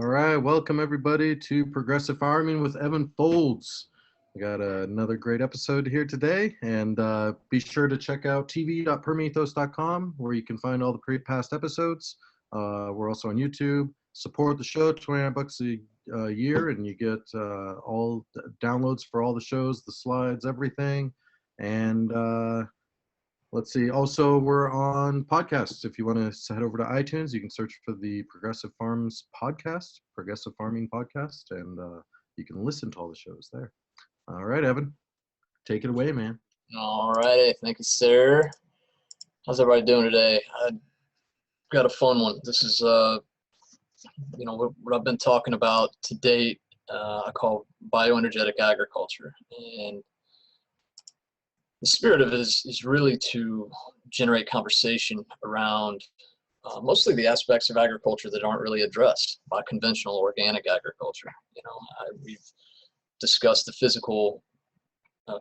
All right, welcome everybody to Progressive Farming with Evan Folds. We got another great episode here today, and be sure to check out tv.permeates.com where you can find all the past episodes. We're also on YouTube. Support the show, 29 bucks a year, and you get all the downloads for all the shows, the slides, everything. And let's see. Also, we're on podcasts. If you want to head over to iTunes, you can search for the Progressive Farms podcast, Progressive Farming podcast, and you can listen to all the shows there. All right, Evan, take it away, man. All righty. Thank you, sir. How's everybody doing today? I got a fun one. This is, what I've been talking about to date. I call BioEnergetic Agriculture, and the spirit of it is really to generate conversation around mostly the aspects of agriculture that aren't really addressed by conventional organic agriculture. We've discussed the physical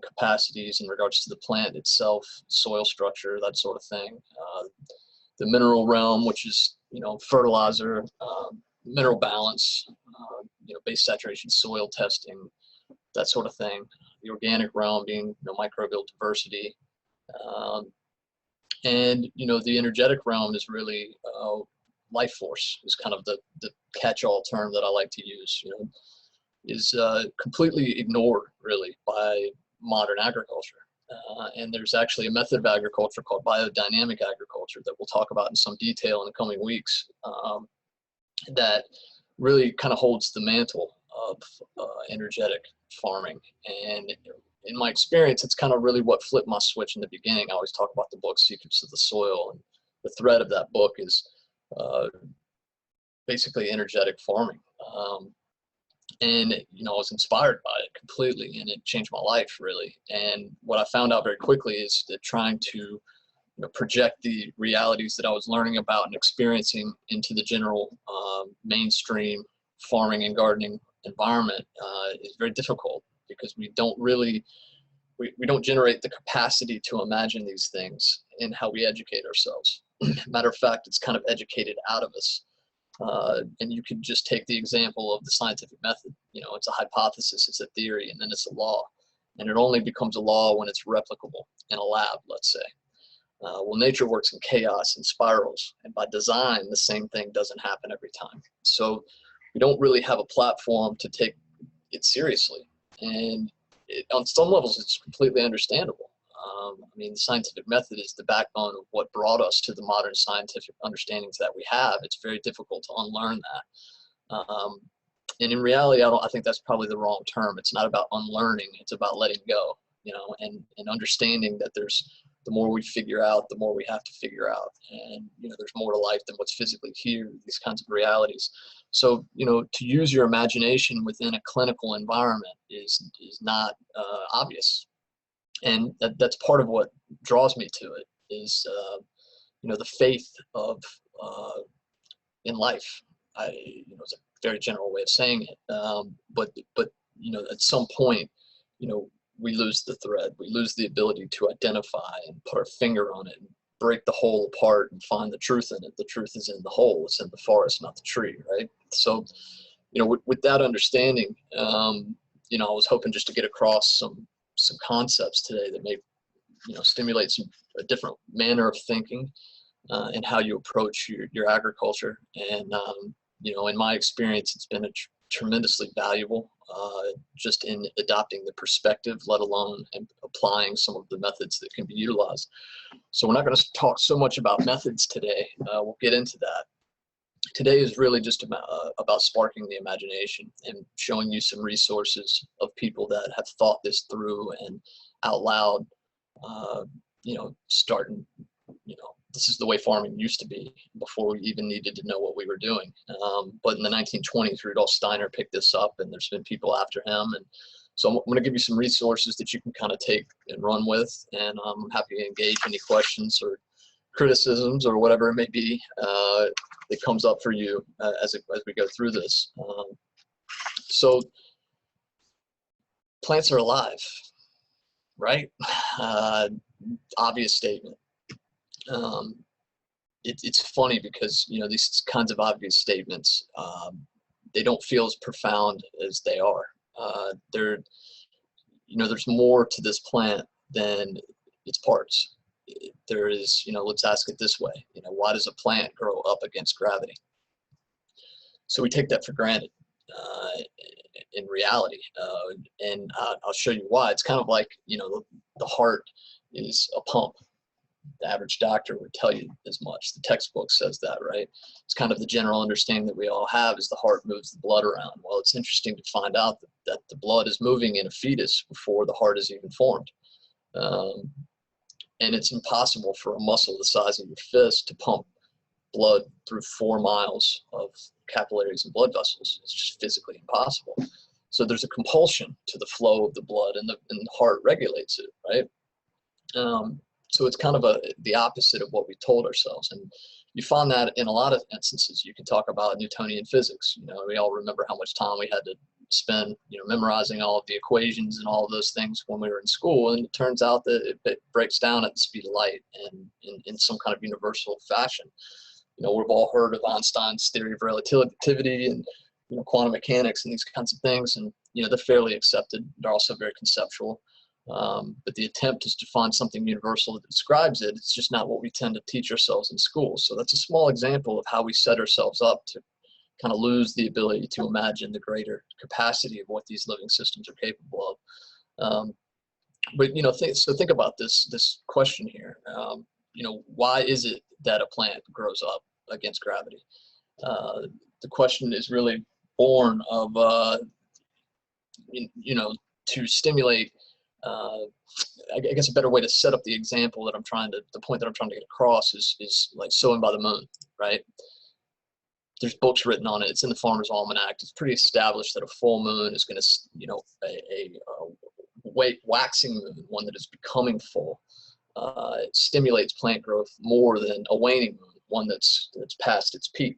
capacities in regards to the plant itself, soil structure, that sort of thing. The mineral realm, which is, fertilizer, mineral balance, base saturation, soil testing, that sort of thing. The organic realm being microbial diversity, and the energetic realm is really life force is kind of the catch-all term that I like to use. Is completely ignored really by modern agriculture, and there's actually a method of agriculture called biodynamic agriculture that we'll talk about in some detail in the coming weeks, that really kind of holds the mantle of energetic farming. And in my experience, it's kind of really what flipped my switch in the beginning. I always talk about the book Secrets of the Soil, and the thread of that book is basically energetic farming. And I was inspired by it completely, and it changed my life really. And what I found out very quickly is that trying to project the realities that I was learning about and experiencing into the general mainstream farming and gardening environment is very difficult, because we don't generate the capacity to imagine these things in how we educate ourselves. Matter of fact, it's kind of educated out of us. And you can just take the example of the scientific method. It's a hypothesis, it's a theory, and then it's a law. And it only becomes a law when it's replicable in a lab, let's say. Well, nature works in chaos and spirals, and by design, the same thing doesn't happen every time. So we don't really have a platform to take it seriously. And on some levels, it's completely understandable. The scientific method is the backbone of what brought us to the modern scientific understandings that we have. It's very difficult to unlearn that. And in reality, I think that's probably the wrong term. It's not about unlearning. It's about letting go, and understanding that the more we figure out, the more we have to figure out. And, there's more to life than what's physically here, these kinds of realities. So, to use your imagination within a clinical environment is not obvious. And that's part of what draws me to it is, the faith of in life. It's a very general way of saying it. But at some point, we lose the thread. We lose the ability to identify and put our finger on it and break the whole apart and find the truth in it. The truth is in the whole. It's in the forest, not the tree, right? So, with that understanding, I was hoping just to get across some concepts today that may, stimulate a different manner of thinking and how you approach your agriculture. And, in my experience, it's been tremendously valuable just in adopting the perspective, let alone applying some of the methods that can be utilized. So we're not going to talk so much about methods today. We'll get into that. Today is really just about sparking the imagination and showing you some resources of people that have thought this through and out loud, starting, this is the way farming used to be before we even needed to know what we were doing. But in the 1920s, Rudolf Steiner picked this up, and there's been people after him. And so I'm going to give you some resources that you can kind of take and run with, and I'm happy to engage any questions or criticisms or whatever it may be that comes up for you as we go through this. So plants are alive, right? Obvious statement. It's funny because these kinds of obvious statements they don't feel as profound as they are. There's more to this plant than its parts. There is, let's ask it this way, why does a plant grow up against gravity? So we take that for granted in reality, and I'll show you why. It's kind of like, the heart is a pump. The average doctor would tell you as much. The textbook says that, right? It's kind of the general understanding that we all have, is the heart moves the blood around. Well, it's interesting to find out that the blood is moving in a fetus before the heart is even formed. And it's impossible for a muscle the size of your fist to pump blood through 4 miles of capillaries and blood vessels. It's just physically impossible. So there's a compulsion to the flow of the blood, and the heart regulates it, right? So it's kind of the opposite of what we told ourselves. And you find that in a lot of instances. You can talk about Newtonian physics. We all remember how much time we had to spend, memorizing all of the equations and all of those things when we were in school. And it turns out that it breaks down at the speed of light and in some kind of universal fashion. We've all heard of Einstein's theory of relativity and, quantum mechanics and these kinds of things. And, they're fairly accepted. They're also very conceptual. But the attempt is to find something universal that describes it. It's just not what we tend to teach ourselves in school. So that's a small example of how we set ourselves up to kind of lose the ability to imagine the greater capacity of what these living systems are capable of. But so think about this question here. Why is it that a plant grows up against gravity? The question is really born of to stimulate. I guess a better way to set up the example that the point that I'm trying to get across is like sowing by the moon, right? There's books written on it. It's in the Farmer's Almanac. It's pretty established that a full moon is going to, a waxing moon, one that is becoming full, stimulates plant growth more than a waning moon, one that's past its peak.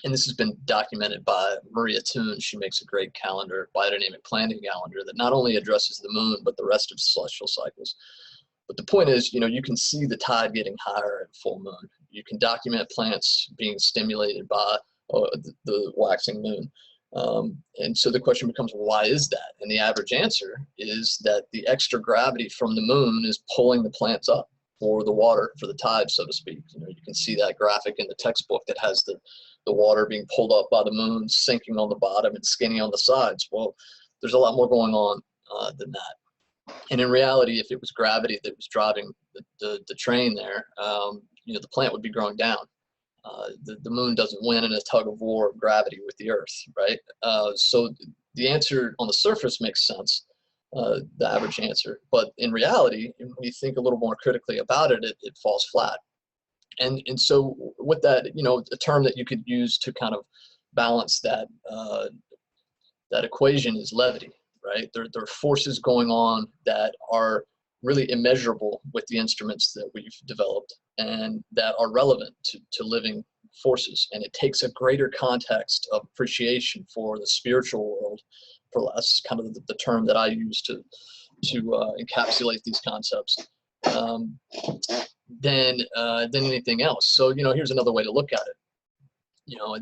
And this has been documented by Maria Toon. She makes a great calendar, biodynamic planting calendar, that not only addresses the moon, but the rest of celestial cycles. But the point is, you can see the tide getting higher at full moon. You can document plants being stimulated by the waxing moon. And so the question becomes, why is that? And the average answer is that the extra gravity from the moon is pulling the plants up, or the water for the tide, so to speak. You can see that graphic in the textbook that has the water being pulled up by the moon, sinking on the bottom and skinny on the sides. Well, there's a lot more going on than that. And in reality, if it was gravity that was driving the train there, the plant would be growing down. The moon doesn't win in a tug of war of gravity with the Earth, right? So the answer on the surface makes sense, the average answer. But in reality, when you think a little more critically about it, it falls flat. And so with that, a term that you could use to kind of balance that equation is levity, right? There are forces going on that are really immeasurable with the instruments that we've developed and that are relevant to living forces. And it takes a greater context of appreciation for the spiritual world, for less, kind of the term that I use to encapsulate these concepts, than anything else. So, here's another way to look at it.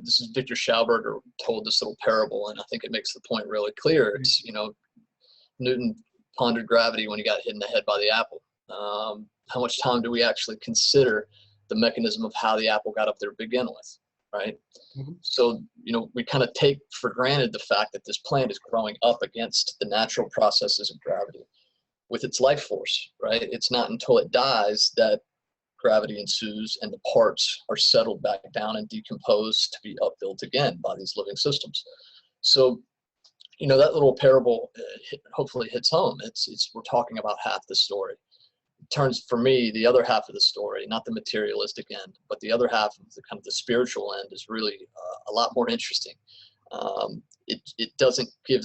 This is Victor Schauberger told this little parable, and I think it makes the point really clear. It's, Newton pondered gravity when he got hit in the head by the apple. How much time do we actually consider the mechanism of how the apple got up there to begin with, right? Mm-hmm. So, we kind of take for granted the fact that this plant is growing up against the natural processes of gravity with its life force, right? It's not until it dies that gravity ensues and the parts are settled back down and decomposed to be upbuilt again by these living systems. So, that little parable hopefully hits home. We're talking about half the story. It turns, for me, the other half of the story, not the materialistic end, but the other half of the kind of the spiritual end is really a lot more interesting. It doesn't give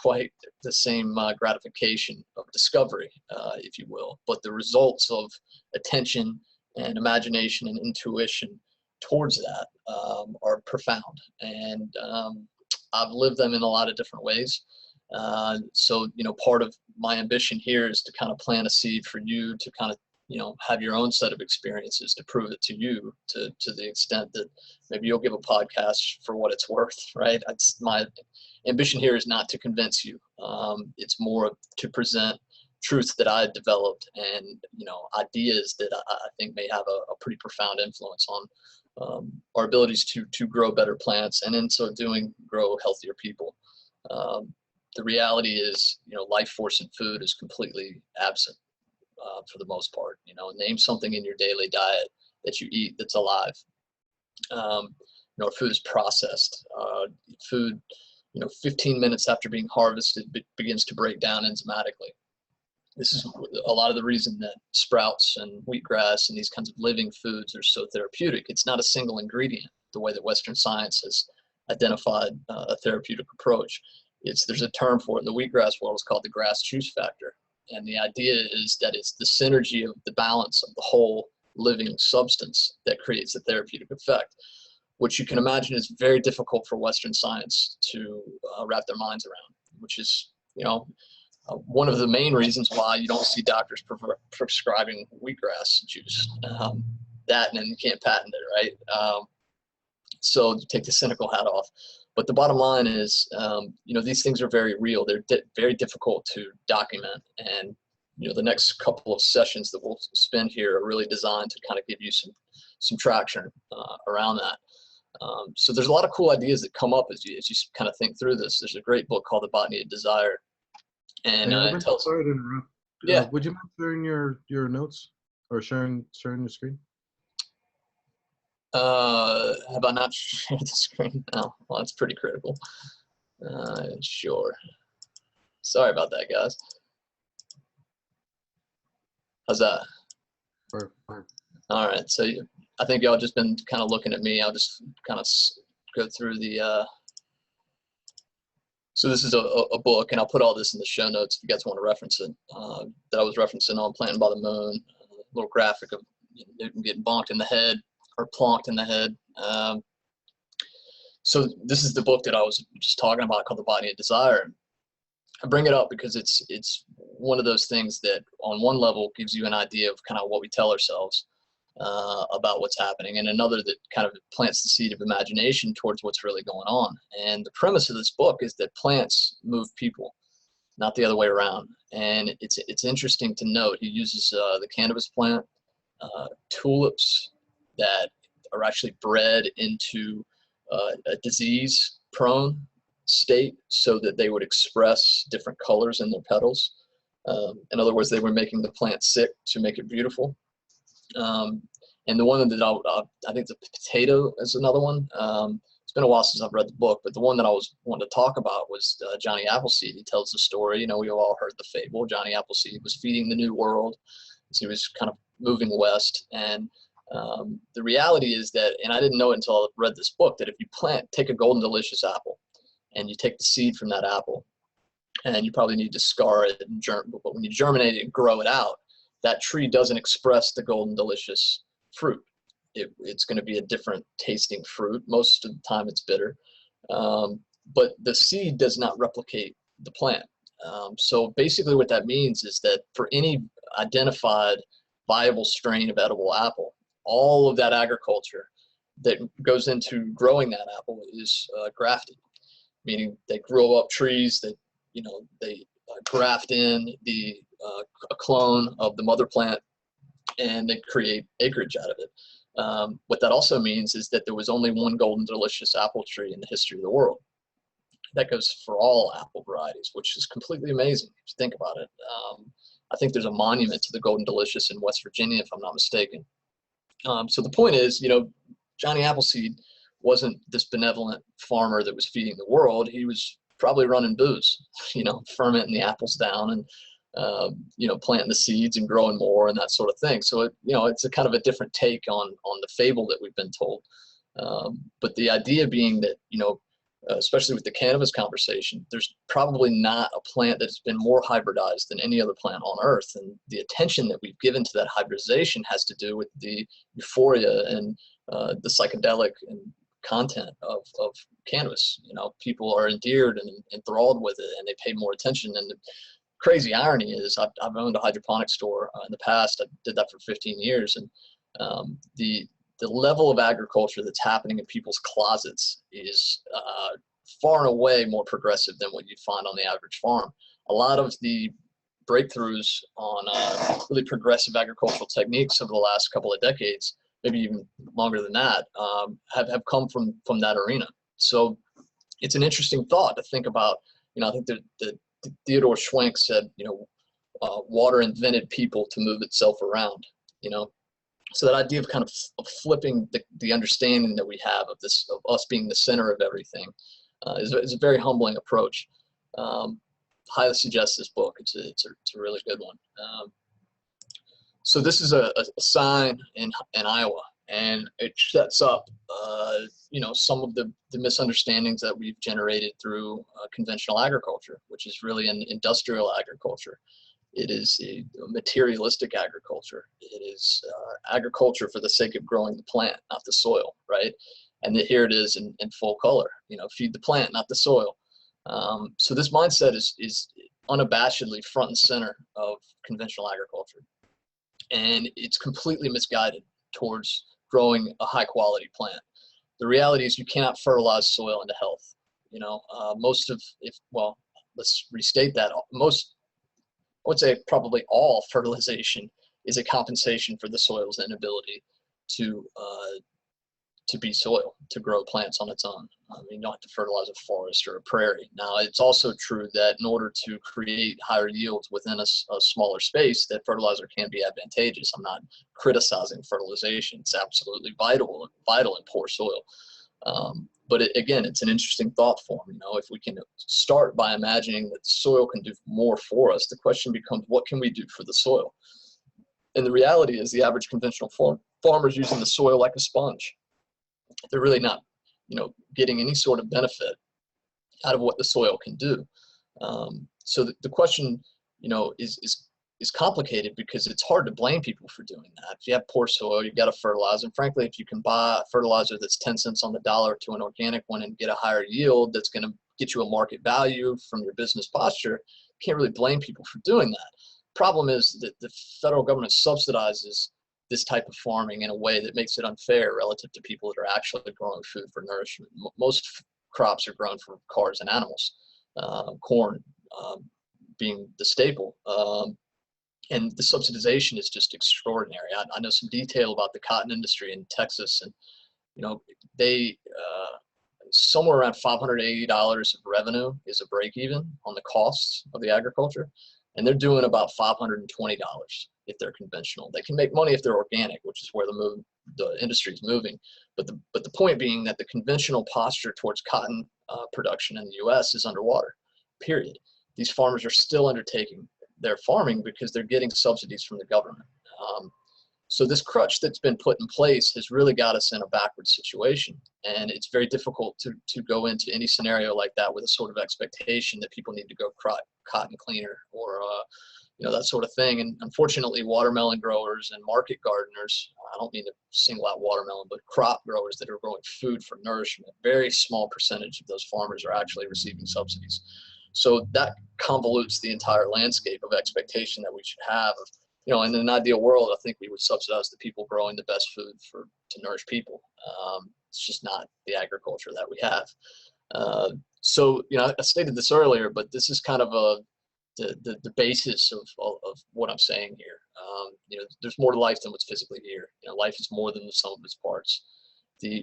quite the same gratification of discovery, if you will, but the results of attention and imagination and intuition towards that are profound. And I've lived them in a lot of different ways. So, part of my ambition here is to kind of plant a seed for you to kind of have your own set of experiences to prove it to you, to the extent that maybe you'll give a podcast for what it's worth, right? My ambition here is not to convince you. It's more to present truths that I developed and, ideas that I think may have a pretty profound influence on our abilities to grow better plants, and in so doing, grow healthier people. The reality is, life force in food is completely absent for the most part. Name something in your daily diet that you eat that's alive. Our food is processed. Food, 15 minutes after being harvested, begins to break down enzymatically. This is a lot of the reason that sprouts and wheatgrass and these kinds of living foods are so therapeutic. It's not a single ingredient, the way that Western science has identified a therapeutic approach. There's a term for it in the wheatgrass world. It's called the grass juice factor. And the idea is that it's the synergy of the balance of the whole living substance that creates a therapeutic effect, which you can imagine is very difficult for Western science to wrap their minds around, which is, one of the main reasons why you don't see doctors prescribing wheatgrass juice. That, and then you can't patent it, right? So take the cynical hat off. But the bottom line is, these things are very real. They're very difficult to document. And, the next couple of sessions that we'll spend here are really designed to kind of give you some traction around that. So there's a lot of cool ideas that come up as you kind of think through this. There's a great book called The Botany of Desire. And it tells. Sorry to interrupt. Yeah. Would you mind sharing your notes or sharing your screen? Have I not shared the screen? Oh, well, that's pretty critical. Sure. Sorry about that, guys. How's that? Perfect. All right. So I think y'all just been kind of looking at me. I'll just kind of go through the. So this is a book, and I'll put all this in the show notes if you guys want to reference it. That I was referencing on Planting by the Moon. A little graphic of Newton getting bonked in the head. Or plonked in the head. So this is the book that I was just talking about called The Botany of Desire. I bring it up because it's one of those things that on one level gives you an idea of kind of what we tell ourselves about what's happening, and another that kind of plants the seed of imagination towards what's really going on. And the premise of this book is that plants move people, not the other way around. And it's interesting to note, he uses the cannabis plant, tulips, that are actually bred into a disease-prone state so that they would express different colors in their petals. In other words, they were making the plant sick to make it beautiful. And the one that I think the potato is another one. It's been a while since I've read the book, but the one that I was wanting to talk about was Johnny Appleseed. He tells the story. We've all heard the fable. Johnny Appleseed was feeding the New World as he was kind of moving west, and the reality is that, and I didn't know it until I read this book, that if you take a golden delicious apple and you take the seed from that apple, and you probably need to scar it and but when you germinate it and grow it out, that tree doesn't express the golden delicious fruit. It's going to be a different tasting fruit. Most of the time it's bitter, but the seed does not replicate the plant. So basically what that means is that for any identified viable strain of edible apple, all of that agriculture that goes into growing that apple is grafted, meaning they grow up trees that, they graft in a clone of the mother plant, and they create acreage out of it. What that also means is that there was only one golden delicious apple tree in the history of the world. That goes for all apple varieties, which is completely amazing if you think about it. I think there's a monument to the golden delicious in West Virginia, if I'm not mistaken. So the point is, Johnny Appleseed wasn't this benevolent farmer that was feeding the world. He was probably running booze, fermenting the apples down and, planting the seeds and growing more and that sort of thing. So, it's a kind of a different take on the fable that we've been told. But the idea being that, especially with the cannabis conversation, there's probably not a plant that's been more hybridized than any other plant on earth. And the attention that we've given to that hybridization has to do with the euphoria and the psychedelic and content of cannabis. People are endeared and enthralled with it, and they pay more attention. And crazy irony is I've owned a hydroponic store in the past. I did that for 15 years, and the level of agriculture that's happening in people's closets is far and away more progressive than what you'd find on the average farm. A lot of the breakthroughs on really progressive agricultural techniques over the last couple of decades, maybe even longer than that, have come from that arena. So it's an interesting thought to think about. I think that Theodore Schwenk said, water invented people to move itself around, So that idea of kind of flipping the understanding that we have of this, of us being the center of everything, is a very humbling approach. Highly suggest this book. It's a really good one. So this is a sign in Iowa, and it sets up, some of the misunderstandings that we've generated through conventional agriculture, which is really an industrial agriculture. It is a materialistic agriculture. It is agriculture for the sake of growing the plant, not the soil, right? And here it is in full color. Feed the plant, not the soil. So this mindset is unabashedly front and center of conventional agriculture, and it's completely misguided towards growing a high quality plant. The reality is you cannot fertilize soil into health. Let's restate that. I would say probably all fertilization is a compensation for the soil's inability to be soil, to grow plants on its own. You don't have to fertilize a forest or a prairie. Now, it's also true that in order to create higher yields within a smaller space, that fertilizer can be advantageous. I'm not criticizing fertilization. It's absolutely vital in poor soil. But again, it's an interesting thought form. If we can start by imagining that the soil can do more for us, the question becomes, what can we do for the soil? And the reality is the average conventional farmer is using the soil like a sponge. They're really not, getting any sort of benefit out of what the soil can do. So the question, is complicated because it's hard to blame people for doing that. If you have poor soil, you got to fertilize. And frankly, if you can buy a fertilizer that's 10 cents on the dollar to an organic one and get a higher yield that's going to get you a market value from your business posture, you can't really blame people for doing that. Problem is that the federal government subsidizes this type of farming in a way that makes it unfair relative to people that are actually growing food for nourishment. Most crops are grown for cars and animals, corn being the staple. And the subsidization is just extraordinary. I know some detail about the cotton industry in Texas, and they somewhere around $580 of revenue is a break even on the costs of the agriculture, and they're doing about $520 if they're conventional. They can make money if they're organic, which is where the industry is moving. But the point being that the conventional posture towards cotton production in the U.S. is underwater. Period. These farmers are still undertaking their farming because they're getting subsidies from the government. So this crutch that's been put in place has really got us in a backward situation. And it's very difficult to go into any scenario like that with a sort of expectation that people need to go cotton cleaner or that sort of thing. And unfortunately, watermelon growers and market gardeners, I don't mean to single out watermelon, but crop growers that are growing food for nourishment, very small percentage of those farmers are actually receiving subsidies. So that convolutes the entire landscape of expectation that we should have. In an ideal world, I think we would subsidize the people growing the best food to nourish people. It's just not the agriculture that we have. So I stated this earlier, but this is kind of the basis of what I'm saying here. There's more to life than what's physically here. Life is more than the sum of its parts.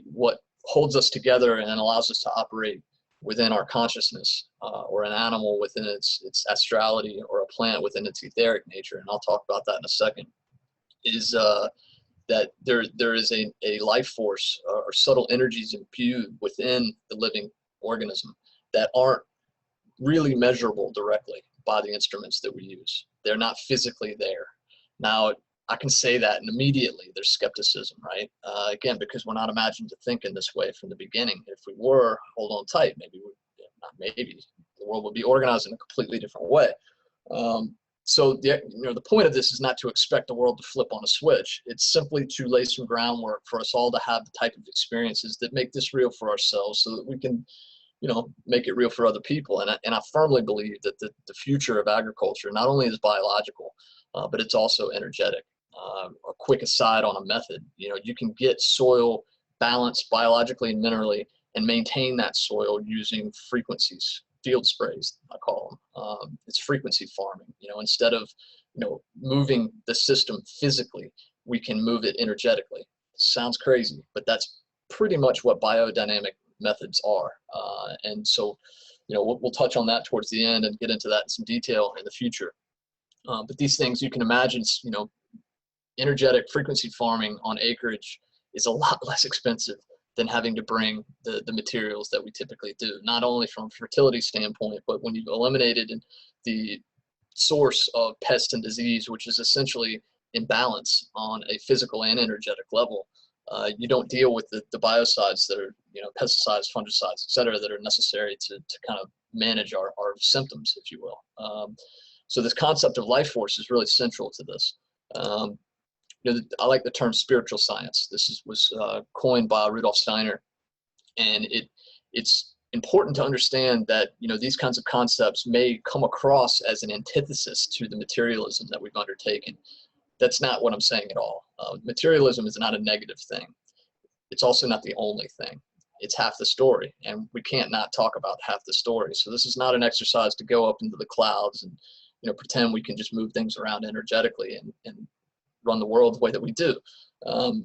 What holds us together and allows us to operate within our consciousness, or an animal within its astrality, or a plant within its etheric nature, and I'll talk about that in a second, is that there is a life force or subtle energies imbued within the living organism that aren't really measurable directly by the instruments that we use. They're not physically there. Now, I can say that, and immediately there's skepticism, right? Again, because we're not imagined to think in this way from the beginning. If we were, hold on tight, the world would be organized in a completely different way. So the point of this is not to expect the world to flip on a switch. It's simply to lay some groundwork for us all to have the type of experiences that make this real for ourselves, so that we can make it real for other people. And I firmly believe that the future of agriculture not only is biological, but it's also energetic. A quick aside on a method, you can get soil balanced biologically and minerally and maintain that soil using frequencies, field sprays, I call them. It's frequency farming. Instead of, moving the system physically, we can move it energetically. Sounds crazy, but that's pretty much what biodynamic methods are. And so, we'll touch on that towards the end and get into that in some detail in the future. But these things, you can imagine, energetic frequency farming on acreage is a lot less expensive than having to bring the materials that we typically do, not only from a fertility standpoint, but when you've eliminated the source of pest and disease, which is essentially imbalance on a physical and energetic level. You don't deal with the biocides that are, pesticides, fungicides, et cetera, that are necessary to kind of manage our symptoms, if you will. So this concept of life force is really central to this. I like the term spiritual science. This was coined by Rudolf Steiner, and it's important to understand that these kinds of concepts may come across as an antithesis to the materialism that we've undertaken. That's not what I'm saying at all. Materialism is not a negative thing. It's also not the only thing. It's half the story, and we can't not talk about half the story. So this is not an exercise to go up into the clouds and pretend we can just move things around energetically and run the world the way that we do.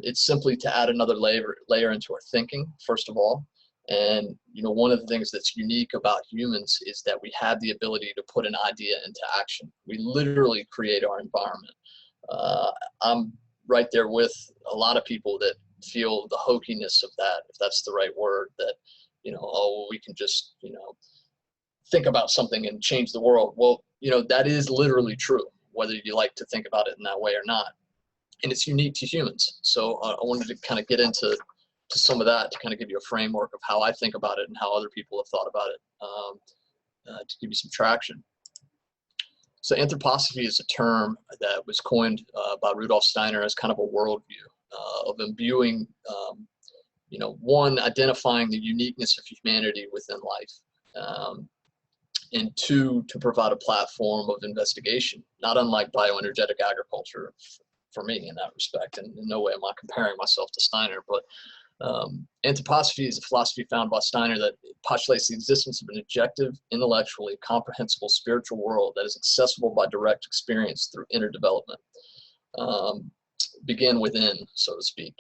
It's simply to add another layer into our thinking, first of all. And one of the things that's unique about humans is that we have the ability to put an idea into action. We literally create our environment. I'm right there with a lot of people that feel the hokiness of that, if that's the right word, that we can just think about something and change the world. Well, that is literally true, whether you like to think about it in that way or not. And it's unique to humans. So I wanted to kind of get into some of that to kind of give you a framework of how I think about it and how other people have thought about it, to give you some traction. So anthroposophy is a term that was coined by Rudolf Steiner as kind of a worldview of imbuing, one, identifying the uniqueness of humanity within life, and two, to provide a platform of investigation, not unlike bioenergetic agriculture for me in that respect. And in no way am I comparing myself to Steiner, but anthroposophy is a philosophy found by Steiner that postulates the existence of an objective, intellectually comprehensible spiritual world that is accessible by direct experience through inner development. Begin within, so to speak.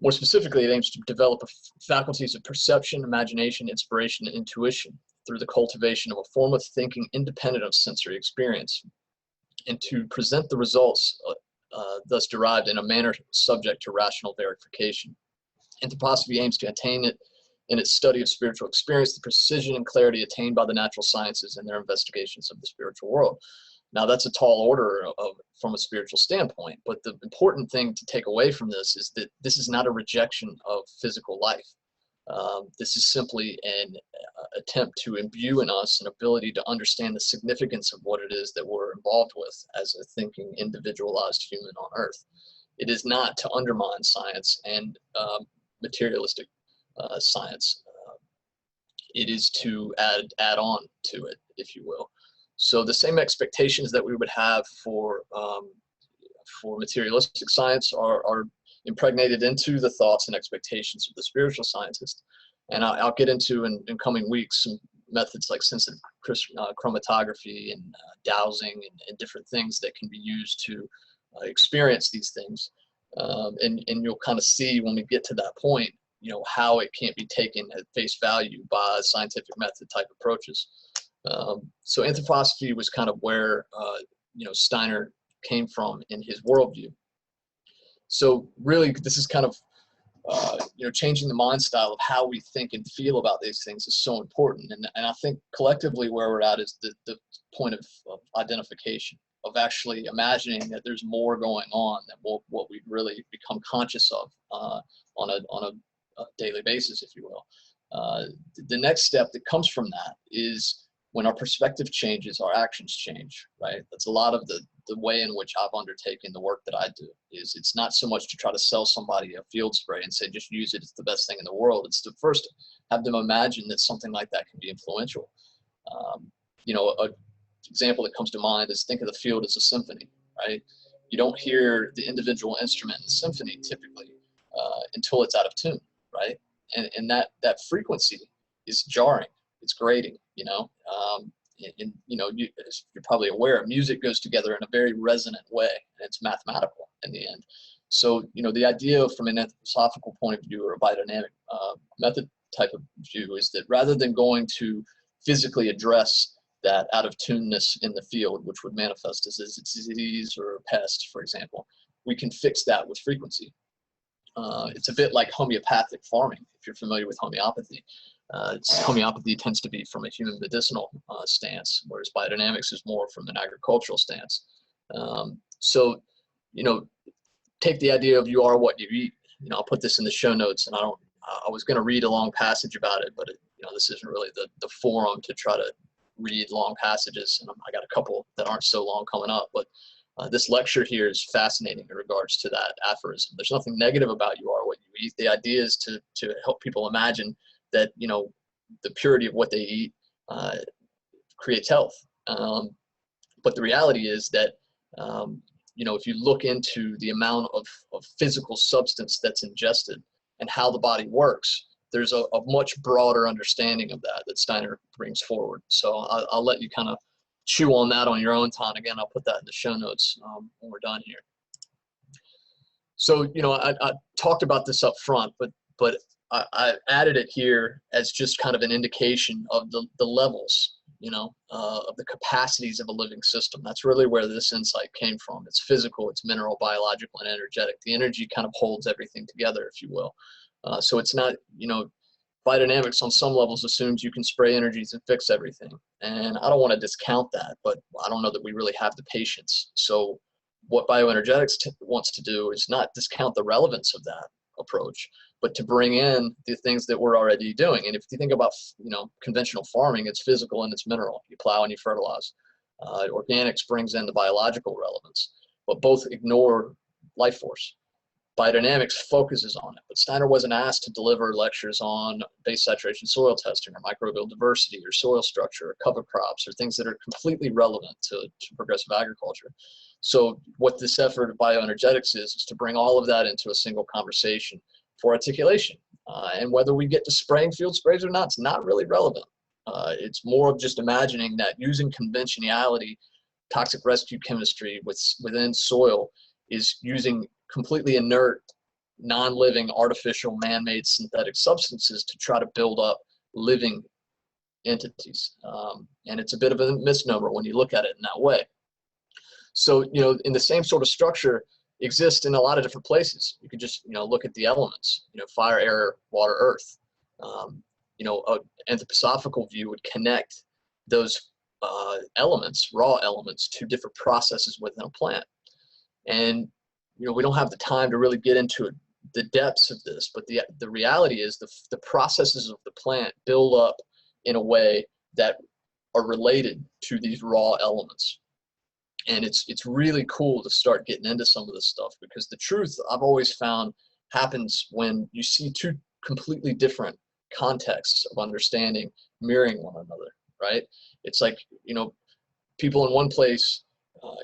More specifically, it aims to develop faculties of perception, imagination, inspiration, and intuition through the cultivation of a form of thinking independent of sensory experience, and to present the results thus derived in a manner subject to rational verification. Anthroposophy aims to attain it in its study of spiritual experience, the precision and clarity attained by the natural sciences in their investigations of the spiritual world. Now, that's a tall order from a spiritual standpoint, but the important thing to take away from this is that this is not a rejection of physical life. This is simply an attempt to imbue in us an ability to understand the significance of what it is that we're involved with as a thinking, individualized human on Earth. It is not to undermine science and materialistic science. It is to add on to it, if you will. So the same expectations that we would have for materialistic science are impregnated into the thoughts and expectations of the spiritual scientist. And I'll get into in coming weeks some methods like sensitive chromatography and dowsing and different things that can be used to experience these things. And you'll kind of see when we get to that point, how it can't be taken at face value by scientific method type approaches. So anthroposophy was kind of where Steiner came from in his worldview. So really, this is kind of changing the mind style of how we think and feel about these things is so important. And I think collectively where we're at is the point of identification, of actually imagining that there's more going on than what we really become conscious of on a daily basis, if you will. The next step that comes from that is when our perspective changes, our actions change, right? That's a lot of the the way in which I've undertaken the work that I do. Is it's not so much to try to sell somebody a field spray and say just use it, it's the best thing in the world. It's to first have them imagine that something like that can be influential. A example that comes to mind is think of the field as a symphony, right? You don't hear the individual instrument in the symphony typically until it's out of tune, right? And that frequency is jarring, it's grating, you're probably aware, music goes together in a very resonant way, and it's mathematical in the end. So, the idea from an anthroposophical point of view or a biodynamic method type of view is that rather than going to physically address that out of tuneness in the field, which would manifest as a disease or a pest, for example, we can fix that with frequency. It's a bit like homeopathic farming, if you're familiar with homeopathy. Homeopathy tends to be from a human medicinal stance, whereas biodynamics is more from an agricultural stance. So, take the idea of you are what you eat. I'll put this in the show notes, and I was going to read a long passage about it, but this isn't really the forum to try to read long passages, and I got a couple that aren't so long coming up, but this lecture here is fascinating in regards to that aphorism. There's nothing negative about you are what you eat. The idea is to help people imagine that, the purity of what they eat creates health. But the reality is that, if you look into the amount of physical substance that's ingested and how the body works, there's a much broader understanding of that Steiner brings forward. So I'll let you kind of chew on that on your own time. Again, I'll put that in the show notes when we're done here. So, I talked about this up front, but I added it here as just kind of an indication of the levels, of the capacities of a living system. That's really where this insight came from. It's physical, it's mineral, biological, and energetic. The energy kind of holds everything together, if you will. So it's not, biodynamics on some levels assumes you can spray energies and fix everything. And I don't want to discount that, but I don't know that we really have the patience. So what bioenergetics wants to do is not discount the relevance of that approach, but to bring in the things that we're already doing. And if you think about, conventional farming, it's physical and it's mineral. You plow and you fertilize. Organics brings in the biological relevance, but both ignore life force. Biodynamics focuses on it, but Steiner wasn't asked to deliver lectures on base saturation soil testing or microbial diversity or soil structure or cover crops or things that are completely relevant to progressive agriculture. So what this effort of bioenergetics is to bring all of that into a single conversation for articulation. And whether we get to spraying field sprays or not, it's not really relevant. It's more of just imagining that using conventionality, toxic rescue chemistry within soil is using completely inert, non-living, artificial, man-made synthetic substances to try to build up living entities. And it's a bit of a misnomer when you look at it in that way. So, in the same sort of structure exists in a lot of different places. You could just, look at the elements, fire, air, water, earth. An anthroposophical view would connect those elements, raw elements, to different processes within a plant. And we don't have the time to really get into the depths of this, but the reality is the processes of the plant build up in a way that are related to these raw elements. And it's really cool to start getting into some of this stuff, because the truth I've always found happens when you see two completely different contexts of understanding mirroring one another, right? It's like, people in one place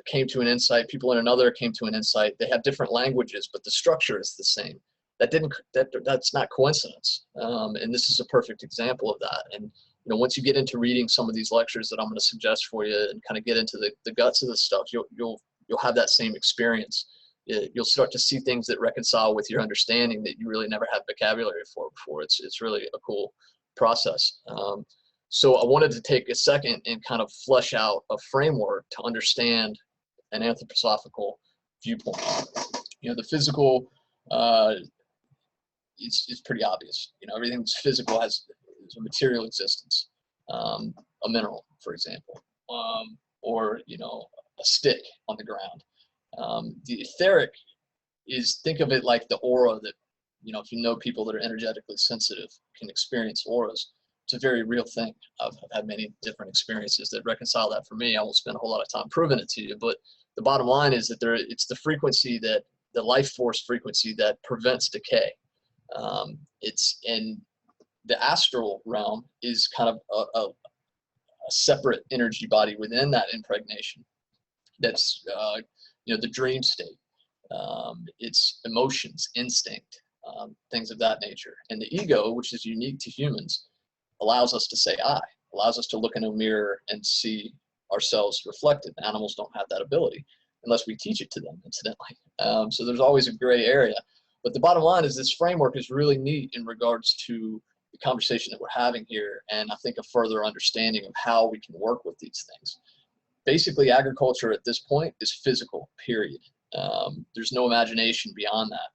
came to an insight, people in another came to an insight. They have different languages, but the structure is the same. That's not coincidence. And this is a perfect example of that. And once you get into reading some of these lectures that I'm going to suggest for you and kind of get into the guts of this stuff, you'll have that same experience. You'll start to see things that reconcile with your understanding that you really never had vocabulary for before. It's really a cool process. So I wanted to take a second and kind of flesh out a framework to understand an anthroposophical viewpoint. The physical is pretty obvious. Everything that's physical has a material existence, a mineral, for example, or a stick on the ground. The etheric is, think of it like the aura that, if you know people that are energetically sensitive can experience auras. It's a very real thing. I've had many different experiences that reconcile that for me. I won't spend a whole lot of time proving it to you, but the bottom line is that it's the frequency, that the life force frequency, that prevents decay. It's in the astral realm is kind of a separate energy body within that impregnation. That's the dream state. It's emotions, instinct, things of that nature. And the ego, which is unique to humans, allows us to say I, allows us to look in a mirror and see ourselves reflected. Animals don't have that ability unless we teach it to them, incidentally. So there's always a gray area. But the bottom line is this framework is really neat in regards to the conversation that we're having here, and I think a further understanding of how we can work with these things. Basically, agriculture at this point is physical, period. There's no imagination beyond that.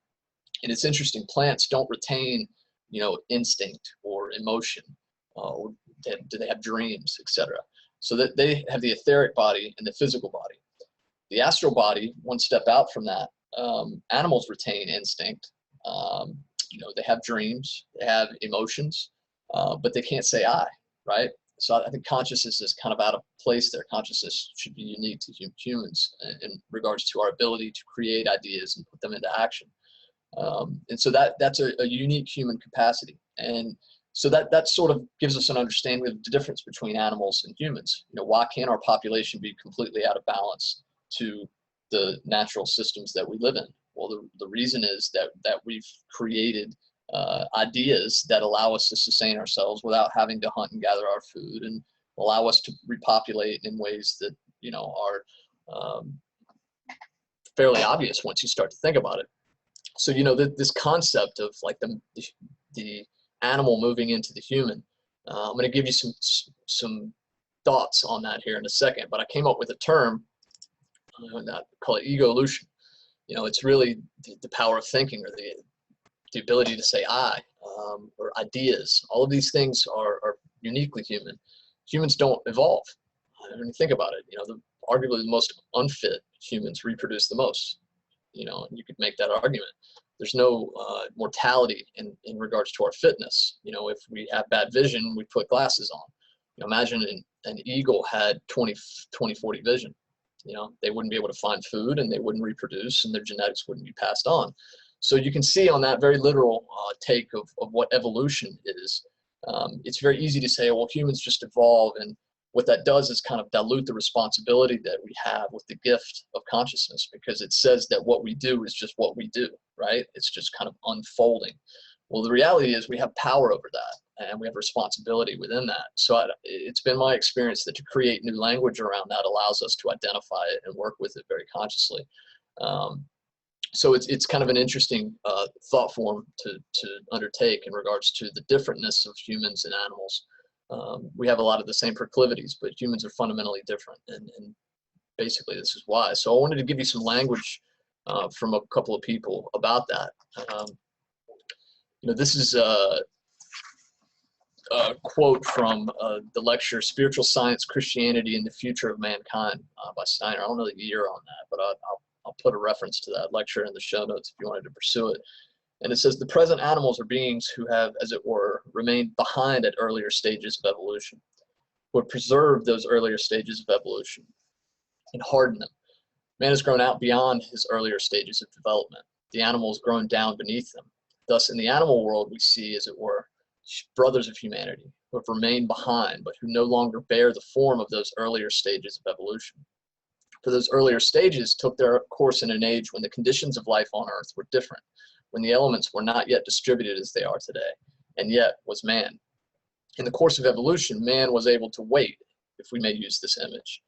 And it's interesting, plants don't retain, instinct or emotion, or do they have dreams, etc. So that they have the etheric body and the physical body. The astral body, one step out from that, animals retain instinct. They have dreams, they have emotions, but they can't say I, right? So I think consciousness is kind of out of place there. Consciousness should be unique to humans in regards to our ability to create ideas and put them into action. And so that's a unique human capacity. And so that sort of gives us an understanding of the difference between animals and humans. Why can't our population be completely out of balance to the natural systems that we live in? Well, the reason is that we've created ideas that allow us to sustain ourselves without having to hunt and gather our food, and allow us to repopulate in ways that are fairly obvious once you start to think about it. So this concept of like the animal moving into the human, I'm going to give you some thoughts on that here in a second. But I came up with a term, call it egoolution. It's really the power of thinking, or the ability to say I, or ideas. All of these things are uniquely human. Humans don't evolve. When you think about it, arguably the most unfit humans reproduce the most. And you could make that argument. There's no mortality in regards to our fitness. If we have bad vision, we put glasses on. Imagine an eagle had 20/40 vision. They wouldn't be able to find food, and they wouldn't reproduce, and their genetics wouldn't be passed on. So you can see on that very literal take of what evolution is, it's very easy to say, well, humans just evolve, and what that does is kind of dilute the responsibility that we have with the gift of consciousness, because it says that what we do is just what we do, right? It's just kind of unfolding. Well, the reality is we have power over that, and we have responsibility within that. So it's been my experience that to create new language around that allows us to identify it and work with it very consciously. So it's kind of an interesting thought form to undertake in regards to the differentness of humans and animals. We have a lot of the same proclivities, but humans are fundamentally different, and basically this is why. So I wanted to give you some language from a couple of people about that. This is a quote from the lecture "Spiritual Science, Christianity, and the Future of Mankind" by Steiner. I don't know the year on that, but I'll put a reference to that lecture in the show notes if you wanted to pursue it. And it says, the present animals are beings who have, as it were, remained behind at earlier stages of evolution, who have preserved those earlier stages of evolution and hardened them. Man has grown out beyond his earlier stages of development. The animal has grown down beneath them. Thus, in the animal world, we see, as it were, brothers of humanity who have remained behind, but who no longer bear the form of those earlier stages of evolution. For those earlier stages took their course in an age when the conditions of life on Earth were different, when the elements were not yet distributed as they are today, and yet was man. In the course of evolution, man was able to wait, if we may use this image.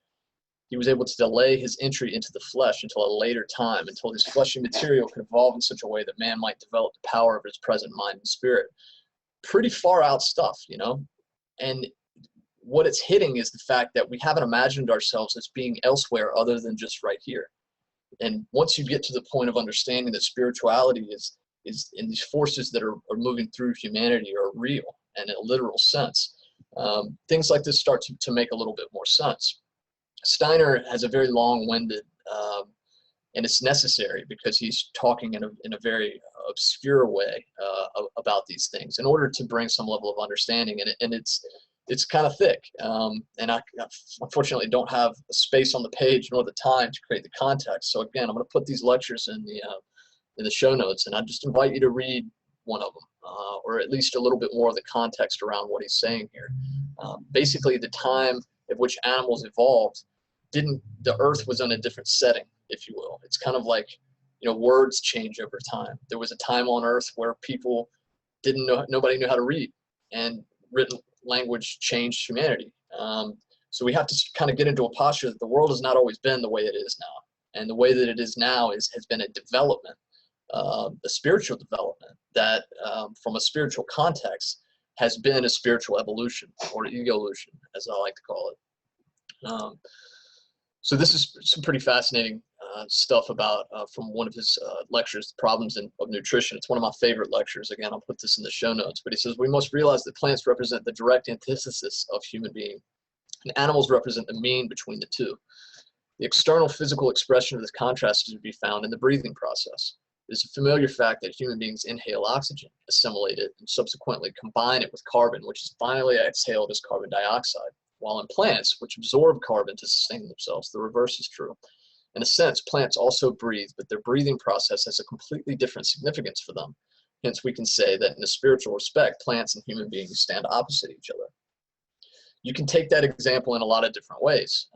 He was able to delay his entry into the flesh until a later time, until his fleshy material could evolve in such a way that man might develop the power of his present mind and spirit. Pretty far out stuff, And what it's hitting is the fact that we haven't imagined ourselves as being elsewhere other than just right here. And once you get to the point of understanding that spirituality is in these forces that are moving through humanity are real and in a literal sense, things like this start to make a little bit more sense. Steiner has a very long-winded, and it's necessary because he's talking in a very obscure way about these things in order to bring some level of understanding. And it's it's kind of thick, and I unfortunately don't have a space on the page nor the time to create the context. So again, I'm going to put these lectures in the show notes, and I just invite you to read one of them, or at least a little bit more of the context around what he's saying here. Basically, the time at which animals evolved, the earth was in a different setting, if you will. It's kind of like, words change over time. There was a time on earth where people nobody knew how to read, and written language changed humanity. So we have to kind of get into a posture that the world has not always been the way it is now. And the way that it is now has been a development, a spiritual development that, from a spiritual context, has been a spiritual evolution, or evolution, as I like to call it. So this is some pretty fascinating stuff about from one of his lectures, Problems of Nutrition. It's one of my favorite lectures. Again, I'll put this in the show notes. But he says, we must realize that plants represent the direct antithesis of human being, and animals represent the mean between the two. The external physical expression of this contrast is to be found in the breathing process. It is a familiar fact that human beings inhale oxygen, assimilate it, and subsequently combine it with carbon, which is finally exhaled as carbon dioxide. While in plants, which absorb carbon to sustain themselves, the reverse is true. In a sense, plants also breathe, but their breathing process has a completely different significance for them. Hence, we can say that in a spiritual respect, plants and human beings stand opposite each other. You can take that example in a lot of different ways.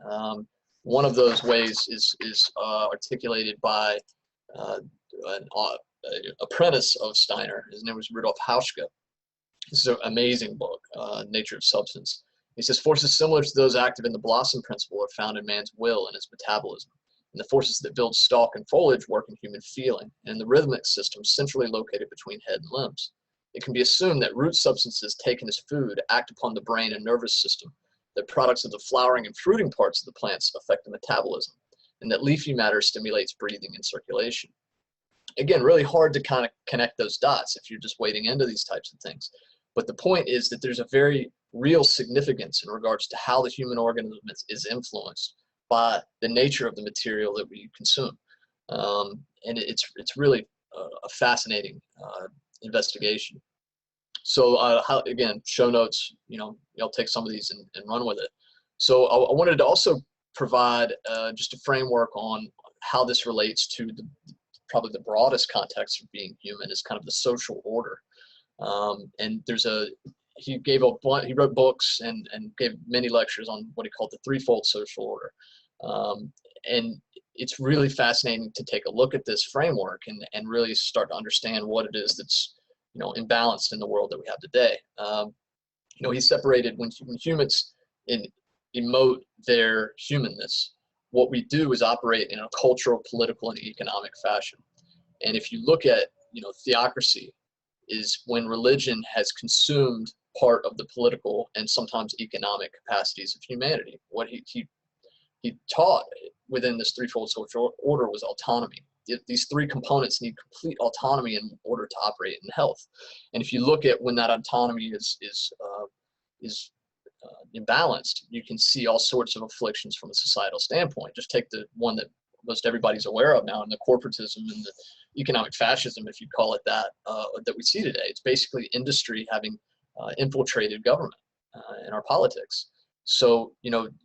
One of those ways is articulated by an apprentice of Steiner. His name was Rudolf Steiner. This is an amazing book, Nature of Substance. He says, forces similar to those active in the blossom principle are found in man's will and his metabolism. And the forces that build stalk and foliage work in human feeling, and in the rhythmic system centrally located between head and limbs. It can be assumed that root substances taken as food act upon the brain and nervous system, that products of the flowering and fruiting parts of the plants affect the metabolism, and that leafy matter stimulates breathing and circulation. Again, really hard to kind of connect those dots if you're just wading into these types of things. But the point is that there's a very real significance in regards to how the human organism is influenced by the nature of the material that we consume. And it's really a fascinating investigation. So again, show notes, you'll take some of these and run with it. So I wanted to also provide just a framework on how this relates to probably the broadest context of being human is kind of the social order. And he wrote books and gave many lectures on what he called the Threefold social order. And it's really fascinating to take a look at this framework and really start to understand what it is that's, imbalanced in the world that we have today. He separated when humans emote their humanness, what we do is operate in a cultural, political, and economic fashion. And if you look at, theocracy is when religion has consumed part of the political and sometimes economic capacities of humanity. What he taught within this threefold social order was autonomy. These three components need complete autonomy in order to operate in health. And if you look at when that autonomy is imbalanced, you can see all sorts of afflictions from a societal standpoint. Just take the one that most everybody's aware of now, and the corporatism and the economic fascism, if you call it that, that we see today. It's basically industry having infiltrated government and our politics. So,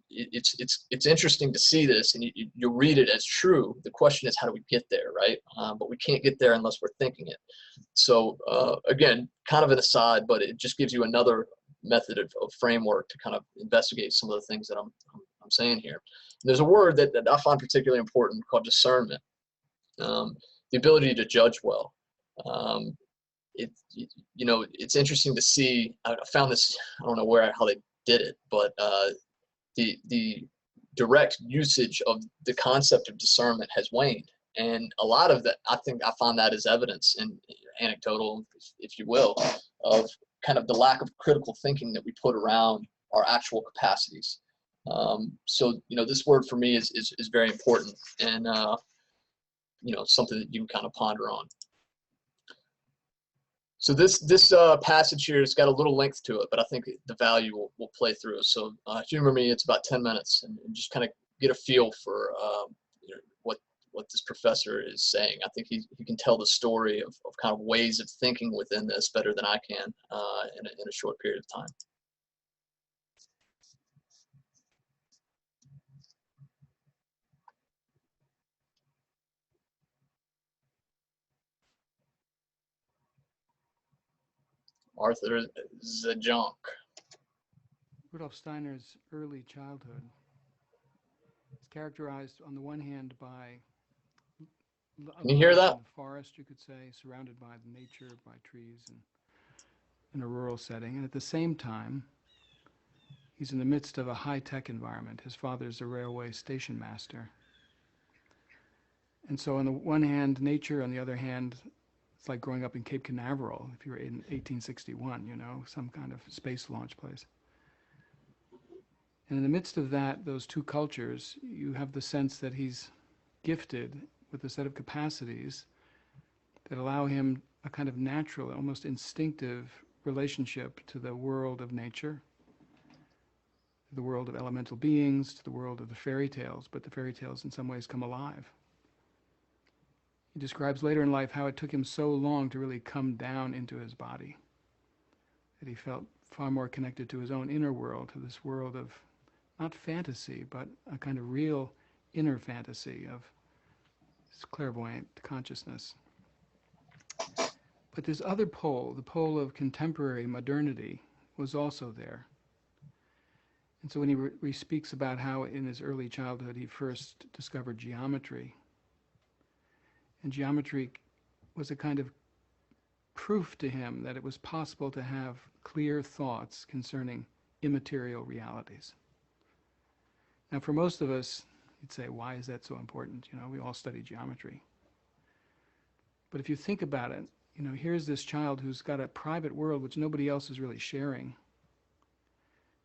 it's interesting to see this, and you read it as true. The question is, how do we get there, right? But we can't get there unless we're thinking it. So, again, kind of an aside, but it just gives you another method of framework to kind of investigate some of the things that I'm saying here. And there's a word that I find particularly important called discernment, the ability to judge well. It's interesting to see. I found this, I don't know how they did it, but the direct usage of the concept of discernment has waned, and a lot of that, I found that as evidence, and anecdotal, if you will, of kind of the lack of critical thinking that we put around our actual capacities. So this word for me is very important, and something that you can kind of ponder on. So this passage here has got a little length to it, but I think the value will play through. So humor me, it's about 10 minutes, and just kind of get a feel for what this professor is saying. I think he can tell the story of kind of ways of thinking within this better than I can in a short period of time. Arthur Zajonc. Rudolf Steiner's early childhood is characterized on the one hand by Can you hear that? in the forest, you could say, surrounded by the nature, by trees, and in a rural setting. And at the same time, he's in the midst of a high-tech environment. His father's a railway station master. And so on the one hand, nature, on the other hand, it's like growing up in Cape Canaveral, if you were in 1861, you know, some kind of space launch place. And in the midst of that, those two cultures, you have the sense that he's gifted with a set of capacities that allow him a kind of natural, almost instinctive relationship to the world of nature, to the world of elemental beings, to the world of the fairy tales, but the fairy tales in some ways come alive. He describes later in life how it took him so long to really come down into his body, that he felt far more connected to his own inner world, to this world of not fantasy, but a kind of real inner fantasy of this clairvoyant consciousness. But this other pole, the pole of contemporary modernity, was also there. And so when he speaks about how in his early childhood he first discovered geometry, and geometry was a kind of proof to him that it was possible to have clear thoughts concerning immaterial realities. Now, for most of us, you'd say, why is that so important? You know, we all study geometry. But if you think about it, you know, here's this child who's got a private world which nobody else is really sharing.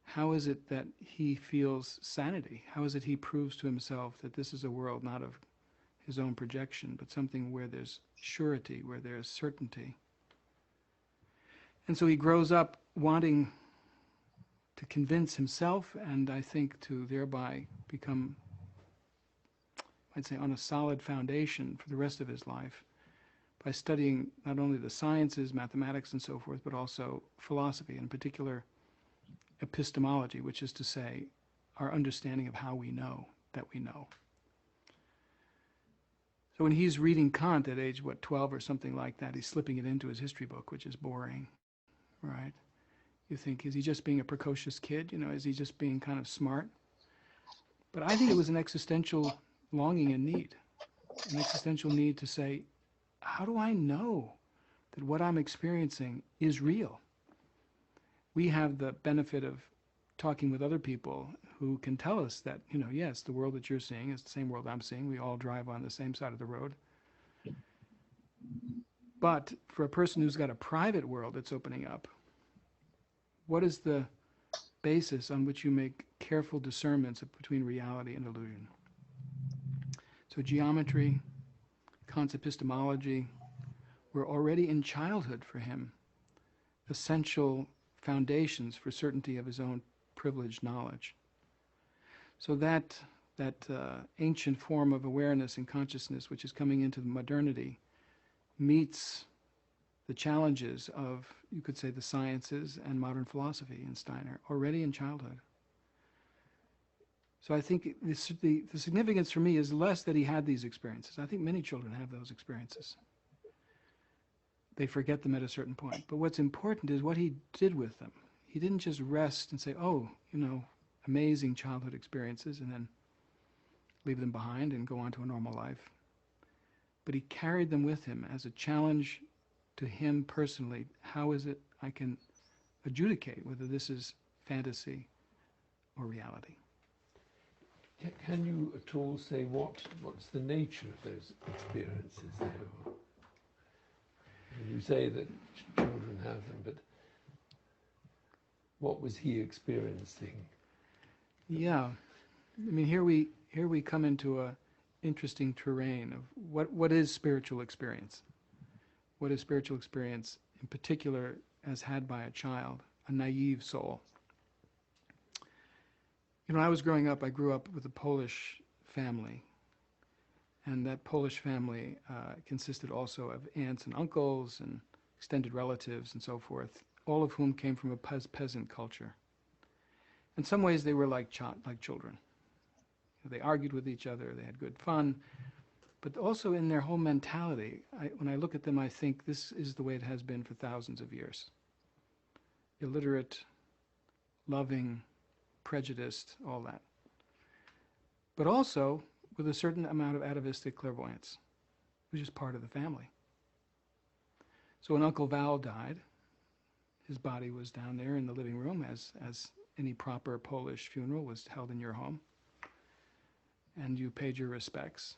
How is it that he feels sanity? How is it he proves to himself that this is a world not of his own projection, but something where there's surety, where there's certainty? And so he grows up wanting to convince himself, and I think to thereby become, I'd say, on a solid foundation for the rest of his life, by studying not only the sciences, mathematics and so forth, but also philosophy, in particular epistemology, which is to say, our understanding of how we know that we know. So when he's reading Kant at age, 12 or something like that, he's slipping it into his history book, which is boring, right? You think, is he just being a precocious kid? You know, is he just being kind of smart? But I think it was an existential longing and need, an existential need to say, how do I know that what I'm experiencing is real? We have the benefit of talking with other people who can tell us that, you know, yes, the world that you're seeing is the same world I'm seeing. We all drive on the same side of the road. But for a person who's got a private world that's opening up, what is the basis on which you make careful discernments between reality and illusion? So geometry, Kant's epistemology were already in childhood for him essential foundations for certainty of his own privileged knowledge. So that ancient form of awareness and consciousness which is coming into the modernity meets the challenges of, you could say, the sciences and modern philosophy in Steiner, already in childhood. So I think the significance for me is less that he had these experiences. I think many children have those experiences. They forget them at a certain point. But what's important is what he did with them. He didn't just rest and say, oh, you know, amazing childhood experiences, and then leave them behind and go on to a normal life. But he carried them with him as a challenge to him personally. How is it I can adjudicate whether this is fantasy or reality? Can you at all say what's the nature of those experiences? You say that children have them, but what was he experiencing? Yeah, I mean, here we come into a interesting terrain of what is spiritual experience. What is spiritual experience, in particular, as had by a child, a naive soul? You know, when I was growing up, I grew up with a Polish family. And that Polish family consisted also of aunts and uncles and extended relatives and so forth, all of whom came from a peasant culture. In some ways, they were like children. They argued with each other, they had good fun, but also in their whole mentality, when I look at them, I think this is the way it has been for thousands of years. illiterate, loving, prejudiced, all that. But also with a certain amount of atavistic clairvoyance, which is part of the family. So when Uncle Val died, his body was down there in the living room, as any proper Polish funeral was held in your home. And you paid your respects.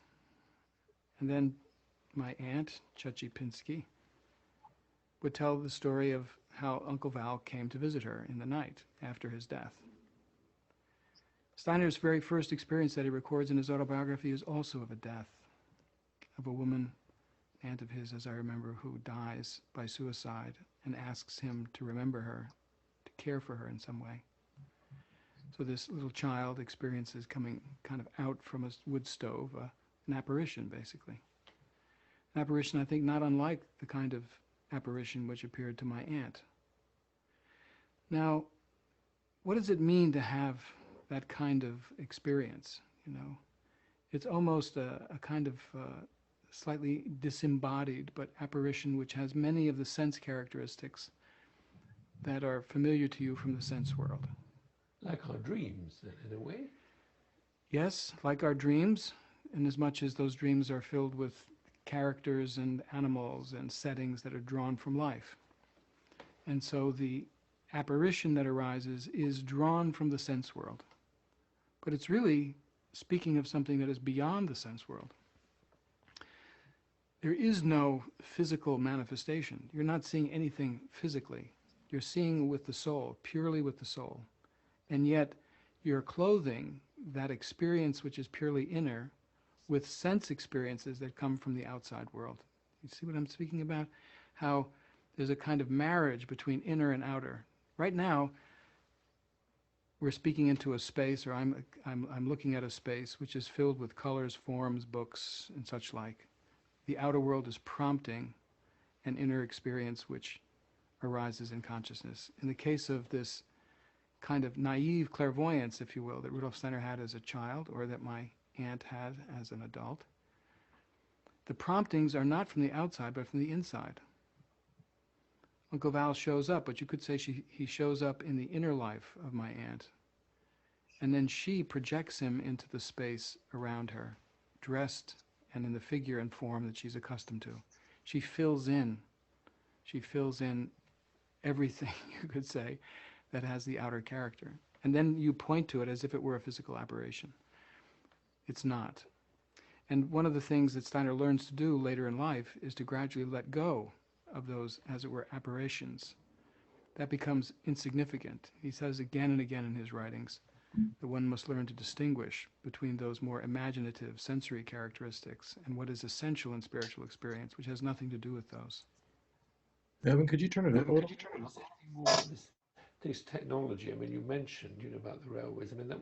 And then my aunt, Chachi Pinsky, would tell the story of how Uncle Val came to visit her in the night after his death. Steiner's very first experience that he records in his autobiography is also of a death, of a woman, aunt of his, as I remember, who dies by suicide and asks him to remember her, to care for her in some way. So this little child experiences coming kind of out from a wood stove, an apparition, basically. An apparition, I think, not unlike the kind of apparition which appeared to my aunt. Now, what does it mean to have that kind of experience? You know, it's almost a kind of slightly disembodied, but apparition which has many of the sense characteristics that are familiar to you from the sense world. Like our dreams, then, in a way. Yes, like our dreams, in as much as those dreams are filled with characters and animals and settings that are drawn from life. And so the apparition that arises is drawn from the sense world. But it's really speaking of something that is beyond the sense world. There is no physical manifestation. You're not seeing anything physically. You're seeing with the soul, purely with the soul. And yet you're clothing that experience which is purely inner with sense experiences that come from the outside world. You see what I'm speaking about? How there's a kind of marriage between inner and outer. Right now, we're speaking into a space, or I'm looking at a space which is filled with colors, forms, books, and such like. The outer world is prompting an inner experience which arises in consciousness. In the case of this kind of naive clairvoyance, if you will, that Rudolf Steiner had as a child, or that my aunt had as an adult, the promptings are not from the outside, but from the inside. Uncle Val shows up, but you could say he shows up in the inner life of my aunt. And then she projects him into the space around her, dressed and in the figure and form that she's accustomed to. She fills in everything, you could say, that has the outer character. And then you point to it as if it were a physical aberration. It's not. And one of the things that Steiner learns to do later in life is to gradually let go of those, as it were, aberrations. That becomes insignificant. He says again and again in his writings that one must learn to distinguish between those more imaginative sensory characteristics and what is essential in spiritual experience, which has nothing to do with those. Evan, could you turn it up a little? This technology, I mean, you mentioned, about the railways. I mean,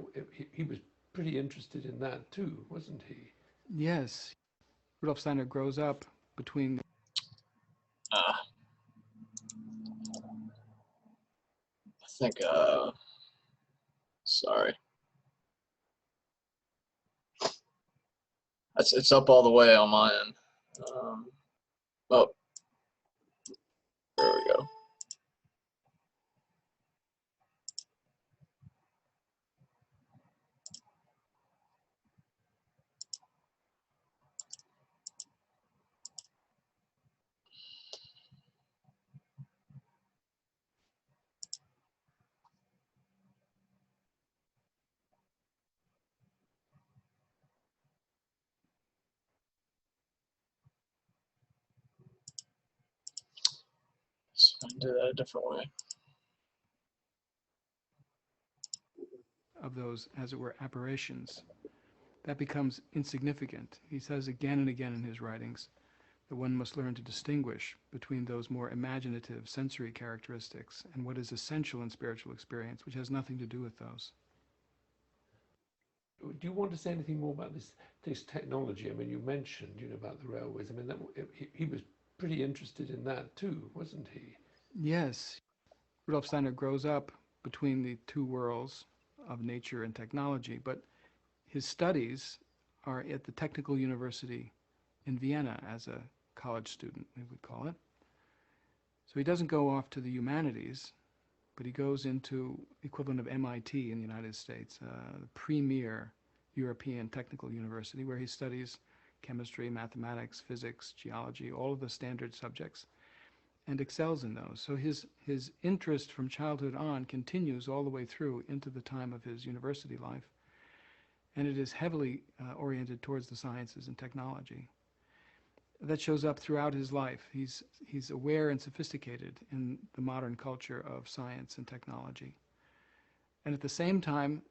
he was pretty interested in that too, wasn't he? Yes. Rudolf Steiner grows up between... I think, sorry. It's up all the way on my end. Oh, there we go. So I can do that a different way. of those, as it were, aberrations. That becomes insignificant. He says again and again in his writings that one must learn to distinguish between those more imaginative sensory characteristics and what is essential in spiritual experience, which has nothing to do with those. Do you want to say anything more about this technology? I mean, you mentioned, about the railways. I mean, he was pretty interested in that too, wasn't he? Yes. Rudolf Steiner grows up between the two worlds of nature and technology, but his studies are at the Technical University in Vienna as a college student, we would call it. So he doesn't go off to the humanities, but he goes into equivalent of MIT in the United States, the premier European technical university, where he studies chemistry, mathematics, physics, geology, all of the standard subjects, and excels in those. So his interest from childhood on continues all the way through into the time of his university life, and it is heavily oriented towards the sciences and technology. That shows up throughout his life. He's aware and sophisticated in the modern culture of science and technology, and at the same time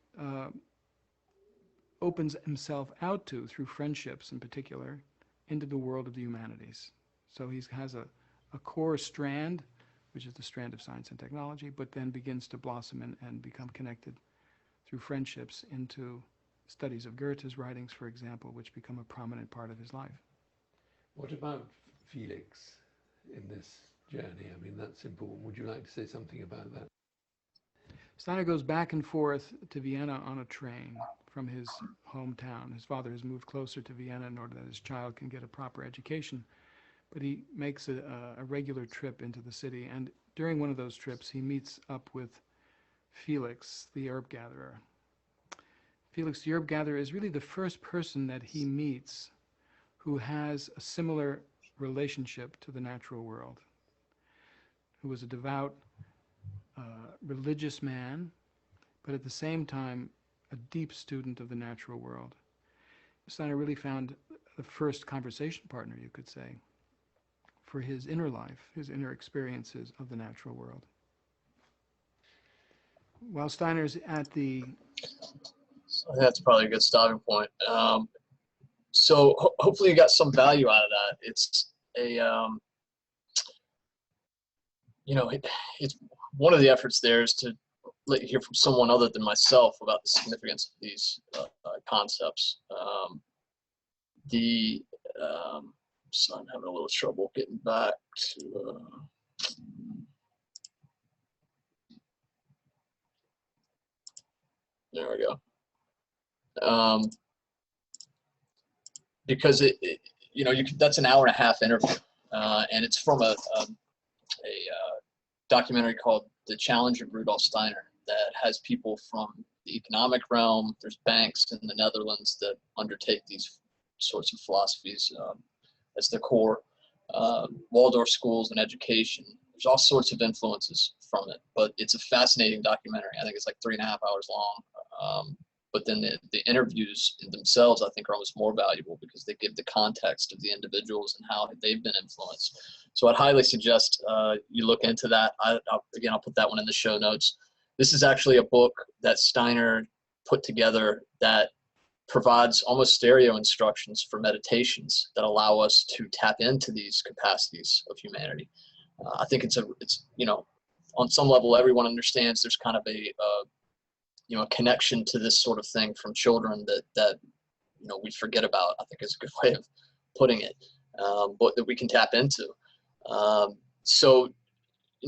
opens himself out to, through friendships in particular, into the world of the humanities. So he has a core strand, which is the strand of science and technology, but then begins to blossom and become connected through friendships into studies of Goethe's writings, for example, which become a prominent part of his life. What about Felix in this journey? I mean, that's important. Would you like to say something about that? Steiner goes back and forth to Vienna on a train from his hometown. His father has moved closer to Vienna in order that his child can get a proper education, but he makes a regular trip into the city, and during one of those trips he meets up with Felix, the herb gatherer. Felix, the herb gatherer, is really the first person that he meets who has a similar relationship to the natural world, who was a devout, religious man, but at the same time a deep student of the natural world. Steiner really found the first conversation partner, you could say, for his inner life, his inner experiences of the natural world. While Steiner's at the... So that's probably a good stopping point. So hopefully you got some value out of that. It's a, it's one of the efforts there is to let you hear from someone other than myself about the significance of these concepts. So I'm having a little trouble getting back to, there we go. Because that's an 1.5-hour interview, and it's from a documentary called The Challenge of Rudolf Steiner that has people from the economic realm. There's banks in the Netherlands that undertake these sorts of philosophies as their core. Waldorf schools and education. There's all sorts of influences from it, but it's a fascinating documentary. I think it's like 3.5 hours long. But then the interviews themselves, I think, are almost more valuable because they give the context of the individuals and how they've been influenced. So I'd highly suggest you look into that. I'll put that one in the show notes. This is actually a book that Steiner put together that provides almost stereo instructions for meditations that allow us to tap into these capacities of humanity. I think it's on some level, everyone understands there's kind of a connection to this sort of thing from children that we forget about, I think is a good way of putting it, but that we can tap into. So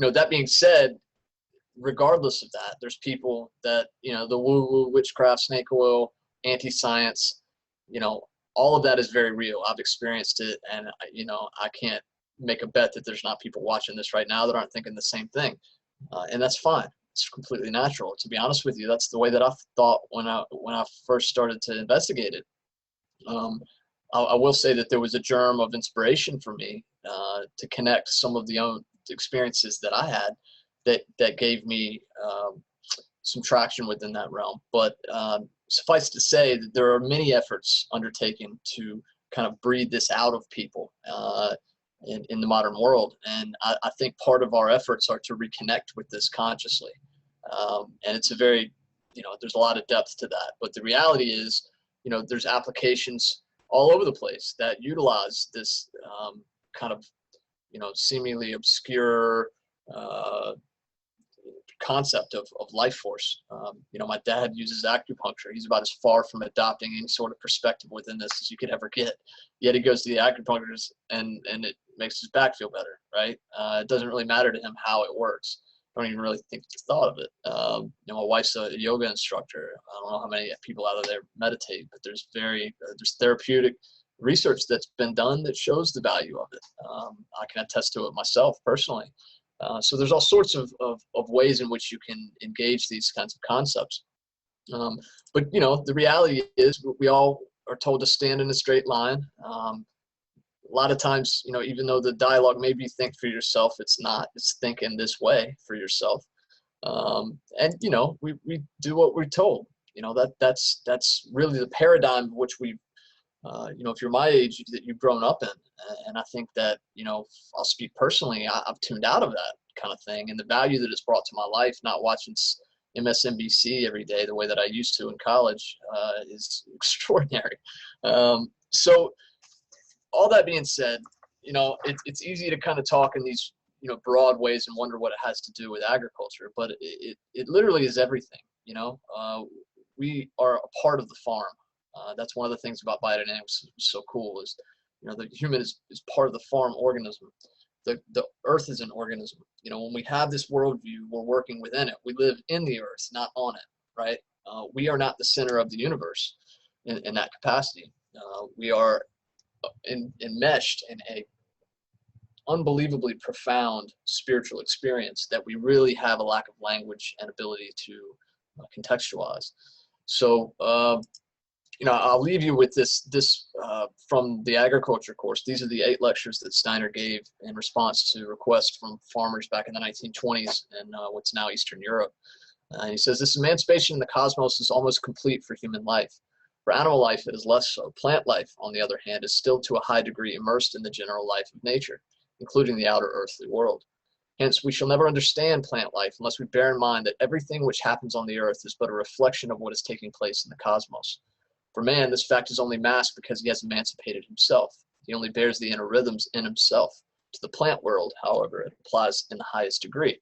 that being said, regardless of that, there's people that, the woo-woo, witchcraft, snake oil, anti-science, all of that is very real. I've experienced it, and I can't make a bet that there's not people watching this right now that aren't thinking the same thing, and that's fine. It's completely natural. To be honest with you, that's the way that I thought when I first started to investigate it. I will say that there was a germ of inspiration for me to connect some of the own experiences that I had that gave me some traction within that realm. But suffice to say that there are many efforts undertaken to kind of breed this out of people in the modern world. And I think part of our efforts are to reconnect with this consciously. And it's a very, there's a lot of depth to that. But the reality is, there's applications all over the place that utilize this kind of, seemingly obscure concept of life force. My dad uses acupuncture. He's about as far from adopting any sort of perspective within this as you could ever get. Yet he goes to the acupuncturist and it makes his back feel better, right? It doesn't really matter to him how it works. I don't even really think he's thought of it. My wife's a yoga instructor. I don't know how many people out there meditate, but there's therapeutic research that's been done that shows the value of it. I can attest to it myself personally. So there's all sorts of ways in which you can engage these kinds of concepts. But, you know, the reality is we all are told to stand in a straight line. A lot of times, you know, even though the dialogue may be think for yourself, it's not. It's think in this way for yourself. And, you know, we do what we're told. You know, that's really the paradigm of which we, you know, if you're my age, that you've grown up in. And I think that, you know, I'll speak personally, I've tuned out of that kind of thing. And the value that it's brought to my life, not watching MSNBC every day the way that I used to in college, is extraordinary. So all that being said, you know, it's easy to kind of talk in these, you know, broad ways and wonder what it has to do with agriculture, but it literally is everything. You know, we are a part of the farm. That's one of the things about biodynamics is so cool is, you know, the human is part of the farm organism. The earth is an organism. You know, when we have this worldview, we're working within it. We live in the earth, not on it, right? We are not the center of the universe in that capacity. We are enmeshed in a unbelievably profound spiritual experience that we really have a lack of language and ability to contextualize. So, you know, I'll leave you with this from the agriculture course. These are the 8 lectures that Steiner gave in response to requests from farmers back in the 1920s in what's now Eastern Europe. He says, this emancipation in the cosmos is almost complete for human life. For animal life, it is less so. Plant life, on the other hand, is still to a high degree immersed in the general life of nature, including the outer earthly world. Hence, we shall never understand plant life unless we bear in mind that everything which happens on the earth is but a reflection of what is taking place in the cosmos. For man, this fact is only masked because he has emancipated himself. He only bears the inner rhythms in himself. To the plant world, however, it applies in the highest degree.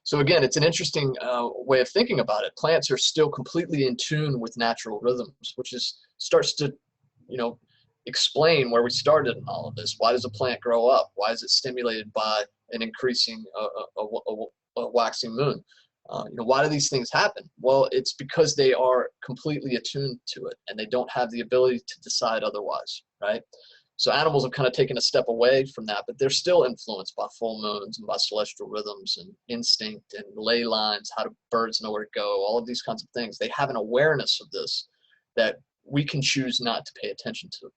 So again, it's an interesting way of thinking about it. Plants are still completely in tune with natural rhythms, which starts to, you know, explain where we started in all of this. Why does a plant grow up? Why is it stimulated by an increasing a waxing moon? You know, why do these things happen? Well, it's because they are completely attuned to it, and they don't have the ability to decide otherwise, right? So animals have kind of taken a step away from that, but they're still influenced by full moons and by celestial rhythms and instinct and ley lines, how do birds know where to go, all of these kinds of things. They have an awareness of this that we can choose not to pay attention to.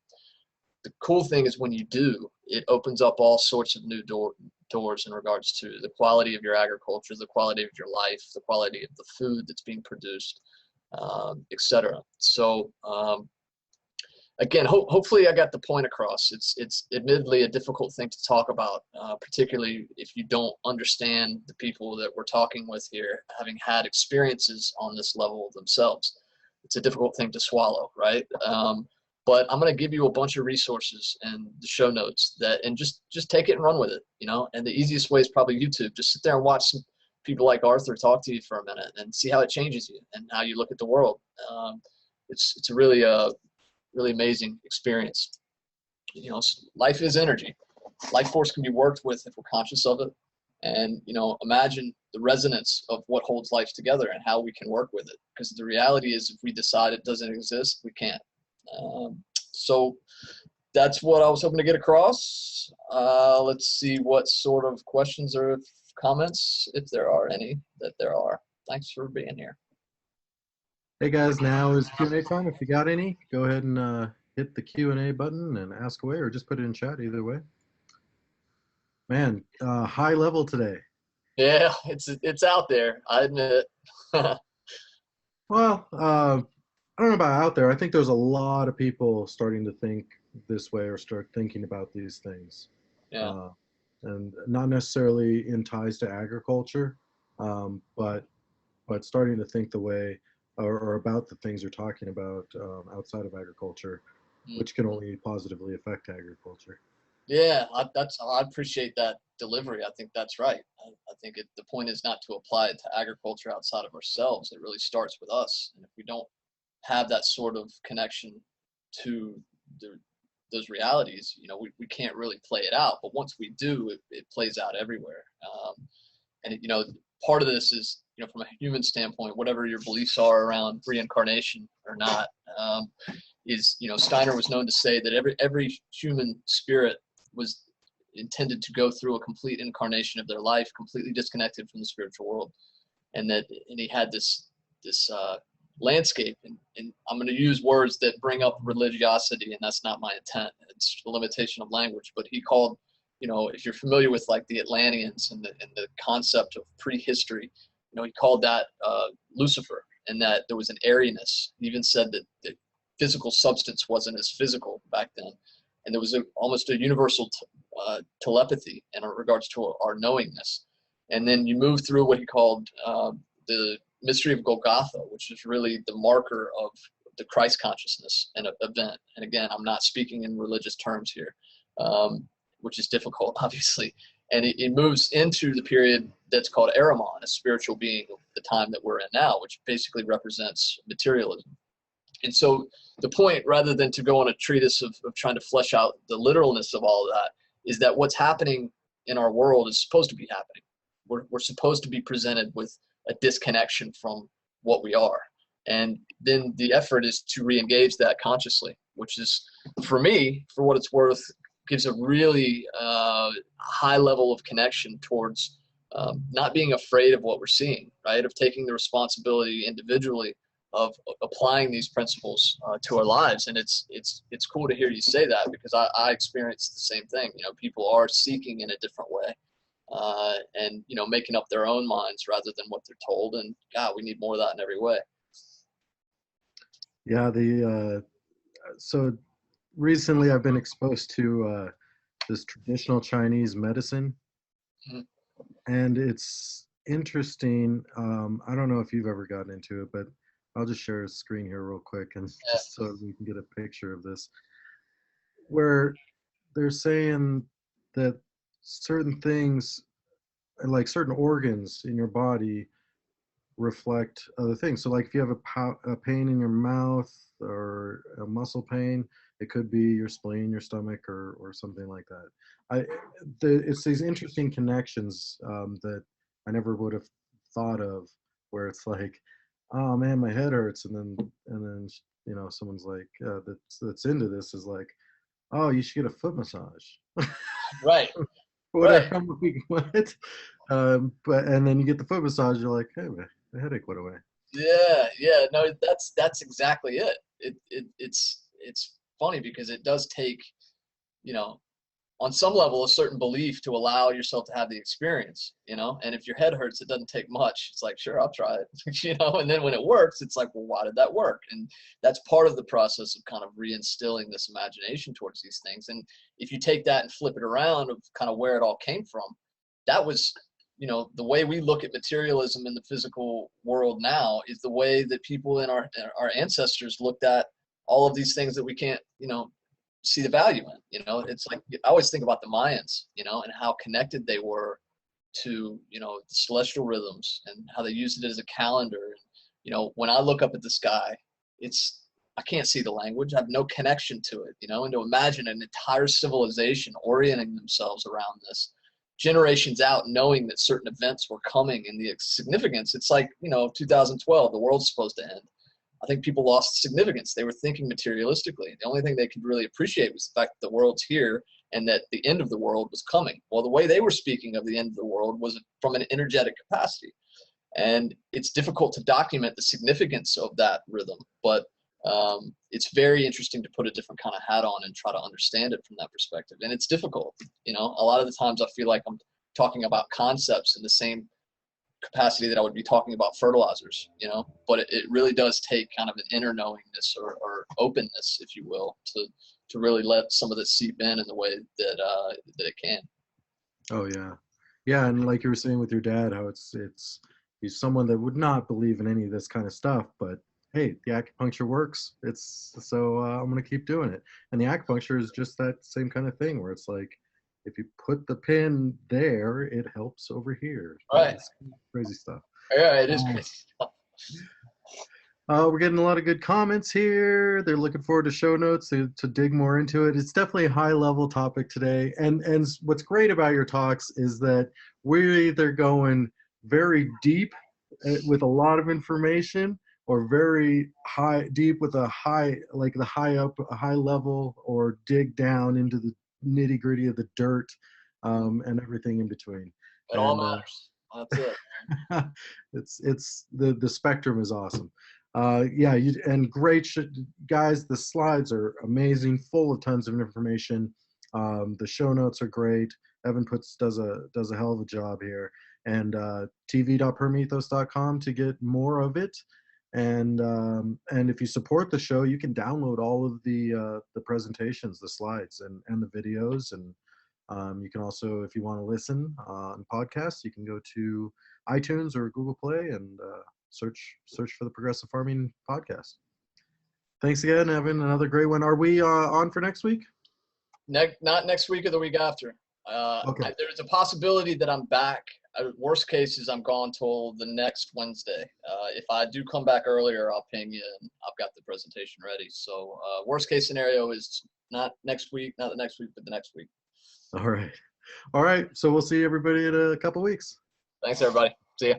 The cool thing is when you do, it opens up all sorts of new doors in regards to the quality of your agriculture, the quality of your life, the quality of the food that's being produced, etc. So, again, hopefully I got the point across. It's admittedly a difficult thing to talk about, particularly if you don't understand the people that we're talking with here, having had experiences on this level themselves. It's a difficult thing to swallow, right? But I'm going to give you a bunch of resources and the show notes and just take it and run with it, you know. And the easiest way is probably YouTube. Just sit there and watch some people like Arthur talk to you for a minute and see how it changes you and how you look at the world. It's a really amazing experience. You know, life is energy. Life force can be worked with if we're conscious of it. And, you know, imagine the resonance of what holds life together and how we can work with it. Because the reality is if we decide it doesn't exist, we can't. So that's what I was hoping to get across. Let's see what sort of questions or comments, if there are any, that there are. Thanks for being here. Hey guys, now is Q&A time. If you got any, go ahead and hit the Q&A button and ask away, or just put it in chat, either way. Man, high level today. Yeah, it's out there, I admit it. Well, I don't know about out there. I think there's a lot of people starting to think this way or start thinking about these things. Yeah. And not necessarily in ties to agriculture, but starting to think the way or about the things you're talking about outside of agriculture, which can only positively affect agriculture. Yeah, I appreciate that delivery. I think that's right. I think the point is not to apply it to agriculture outside of ourselves. It really starts with us. And if we don't have that sort of connection to those realities, you know, we can't really play it out. But once we do, it plays out everywhere. And you know, part of this is, you know, from a human standpoint, whatever your beliefs are around reincarnation or not, is, you know, Steiner was known to say that every human spirit intended to go through a complete incarnation of their life, completely disconnected from the spiritual world. And he had this landscape, and I'm going to use words that bring up religiosity, and that's not my intent. It's the limitation of language. But he called, if you're familiar with like the Atlanteans and the concept of prehistory, he called that Lucifer, and that there was an airiness. He even said that physical substance wasn't as physical back then, and there was almost a universal telepathy in regards to our knowingness. And then you move through what he called the mystery of Golgotha, which is really the marker of the Christ consciousness and event. And again, I'm not speaking in religious terms here, which is difficult, obviously. And it moves into the period that's called Ahriman, a spiritual being of the time that we're in now, which basically represents materialism. And so the point, rather than to go on a treatise of trying to flesh out the literalness of all of that, is that what's happening in our world is supposed to be happening. We're supposed to be presented with a disconnection from what we are. And then the effort is to re-engage that consciously, which is, for me, for what it's worth, gives a really high level of connection towards not being afraid of what we're seeing, right? Of taking the responsibility individually of applying these principles to our lives. And it's cool to hear you say that, because I experienced the same thing. People are seeking in a different way. And making up their own minds rather than what they're told, and God, we need more of that in every way. Yeah, so recently I've been exposed to this traditional Chinese medicine, and it's interesting. I don't know if you've ever gotten into it, but I'll just share a screen here real quick, and just so we can get a picture of this, where they're saying that certain things, like certain organs in your body, reflect other things. So like if you have a pain in your mouth or a muscle pain, it could be your spleen, your stomach, or something like that. It's these interesting connections that I never would have thought of, where it's like, oh man, my head hurts, and then someone's like that's into this is like, oh, you should get a foot massage. Right. What? But and then you get the foot massage, you're like, hey, the headache went away. Yeah. No, that's exactly it. It's funny because it does take, on some level, a certain belief to allow yourself to have the experience, and if your head hurts, it doesn't take much. It's like, sure, I'll try it, and then when it works, it's like, well, why did that work? And that's part of the process of kind of reinstilling this imagination towards these things. And if you take that and flip it around of kind of where it all came from, that was, the way we look at materialism in the physical world now is the way that people in our ancestors looked at all of these things that we can't, see the value in. It's like, I always think about the Mayans, and how connected they were to, the celestial rhythms, and how they used it as a calendar. And, when I look up at the sky, I can't see the language. I have no connection to it, and to imagine an entire civilization orienting themselves around this, generations out, knowing that certain events were coming, and the significance. It's like, 2012, the world's supposed to end. I think people lost significance. They were thinking materialistically. The only thing they could really appreciate was the fact that the world's here and that the end of the world was coming. Well, the way they were speaking of the end of the world was from an energetic capacity. And it's difficult to document the significance of that rhythm, but it's very interesting to put a different kind of hat on and try to understand it from that perspective. And it's difficult. A lot of the times I feel like I'm talking about concepts in the same capacity that I would be talking about fertilizers, but it really does take kind of an inner knowingness or openness, if you will, to really let some of this seep in the way that it can. Oh yeah, and like you were saying with your dad, how he's someone that would not believe in any of this kind of stuff, but hey, the acupuncture works. I'm gonna keep doing it. And the acupuncture is just that same kind of thing, where it's like, if you put the pin there, it helps over here. Right. It's crazy stuff. Yeah, it is crazy stuff. We're getting a lot of good comments here. They're looking forward to show notes to dig more into it. It's definitely a high-level topic today. And what's great about your talks is that we're either going very deep with a lot of information, or very deep with a high level, or dig down into the nitty-gritty of the dirt and everything in between. It all matters. That's it. It's the spectrum is awesome. Yeah, and great guys. The slides are amazing, full of tons of information. The show notes are great. Evan does a hell of a job here. And tv.permeates.com to get more of it. And if you support the show, you can download all of the presentations, the slides, and the videos. And you can also, if you want to listen on podcasts, you can go to iTunes or Google Play and search for the Progressive Farming Podcast. Thanks again, Evan. Another great one. Are we on for next week? Not next week or the week after. Okay. There's a possibility that I'm back. Worst case is I'm gone till the next Wednesday. If I do come back earlier, I'll ping you and I've got the presentation ready. So worst case scenario is not the next week, but the next week. All right. So we'll see everybody in a couple weeks. Thanks, everybody. See ya.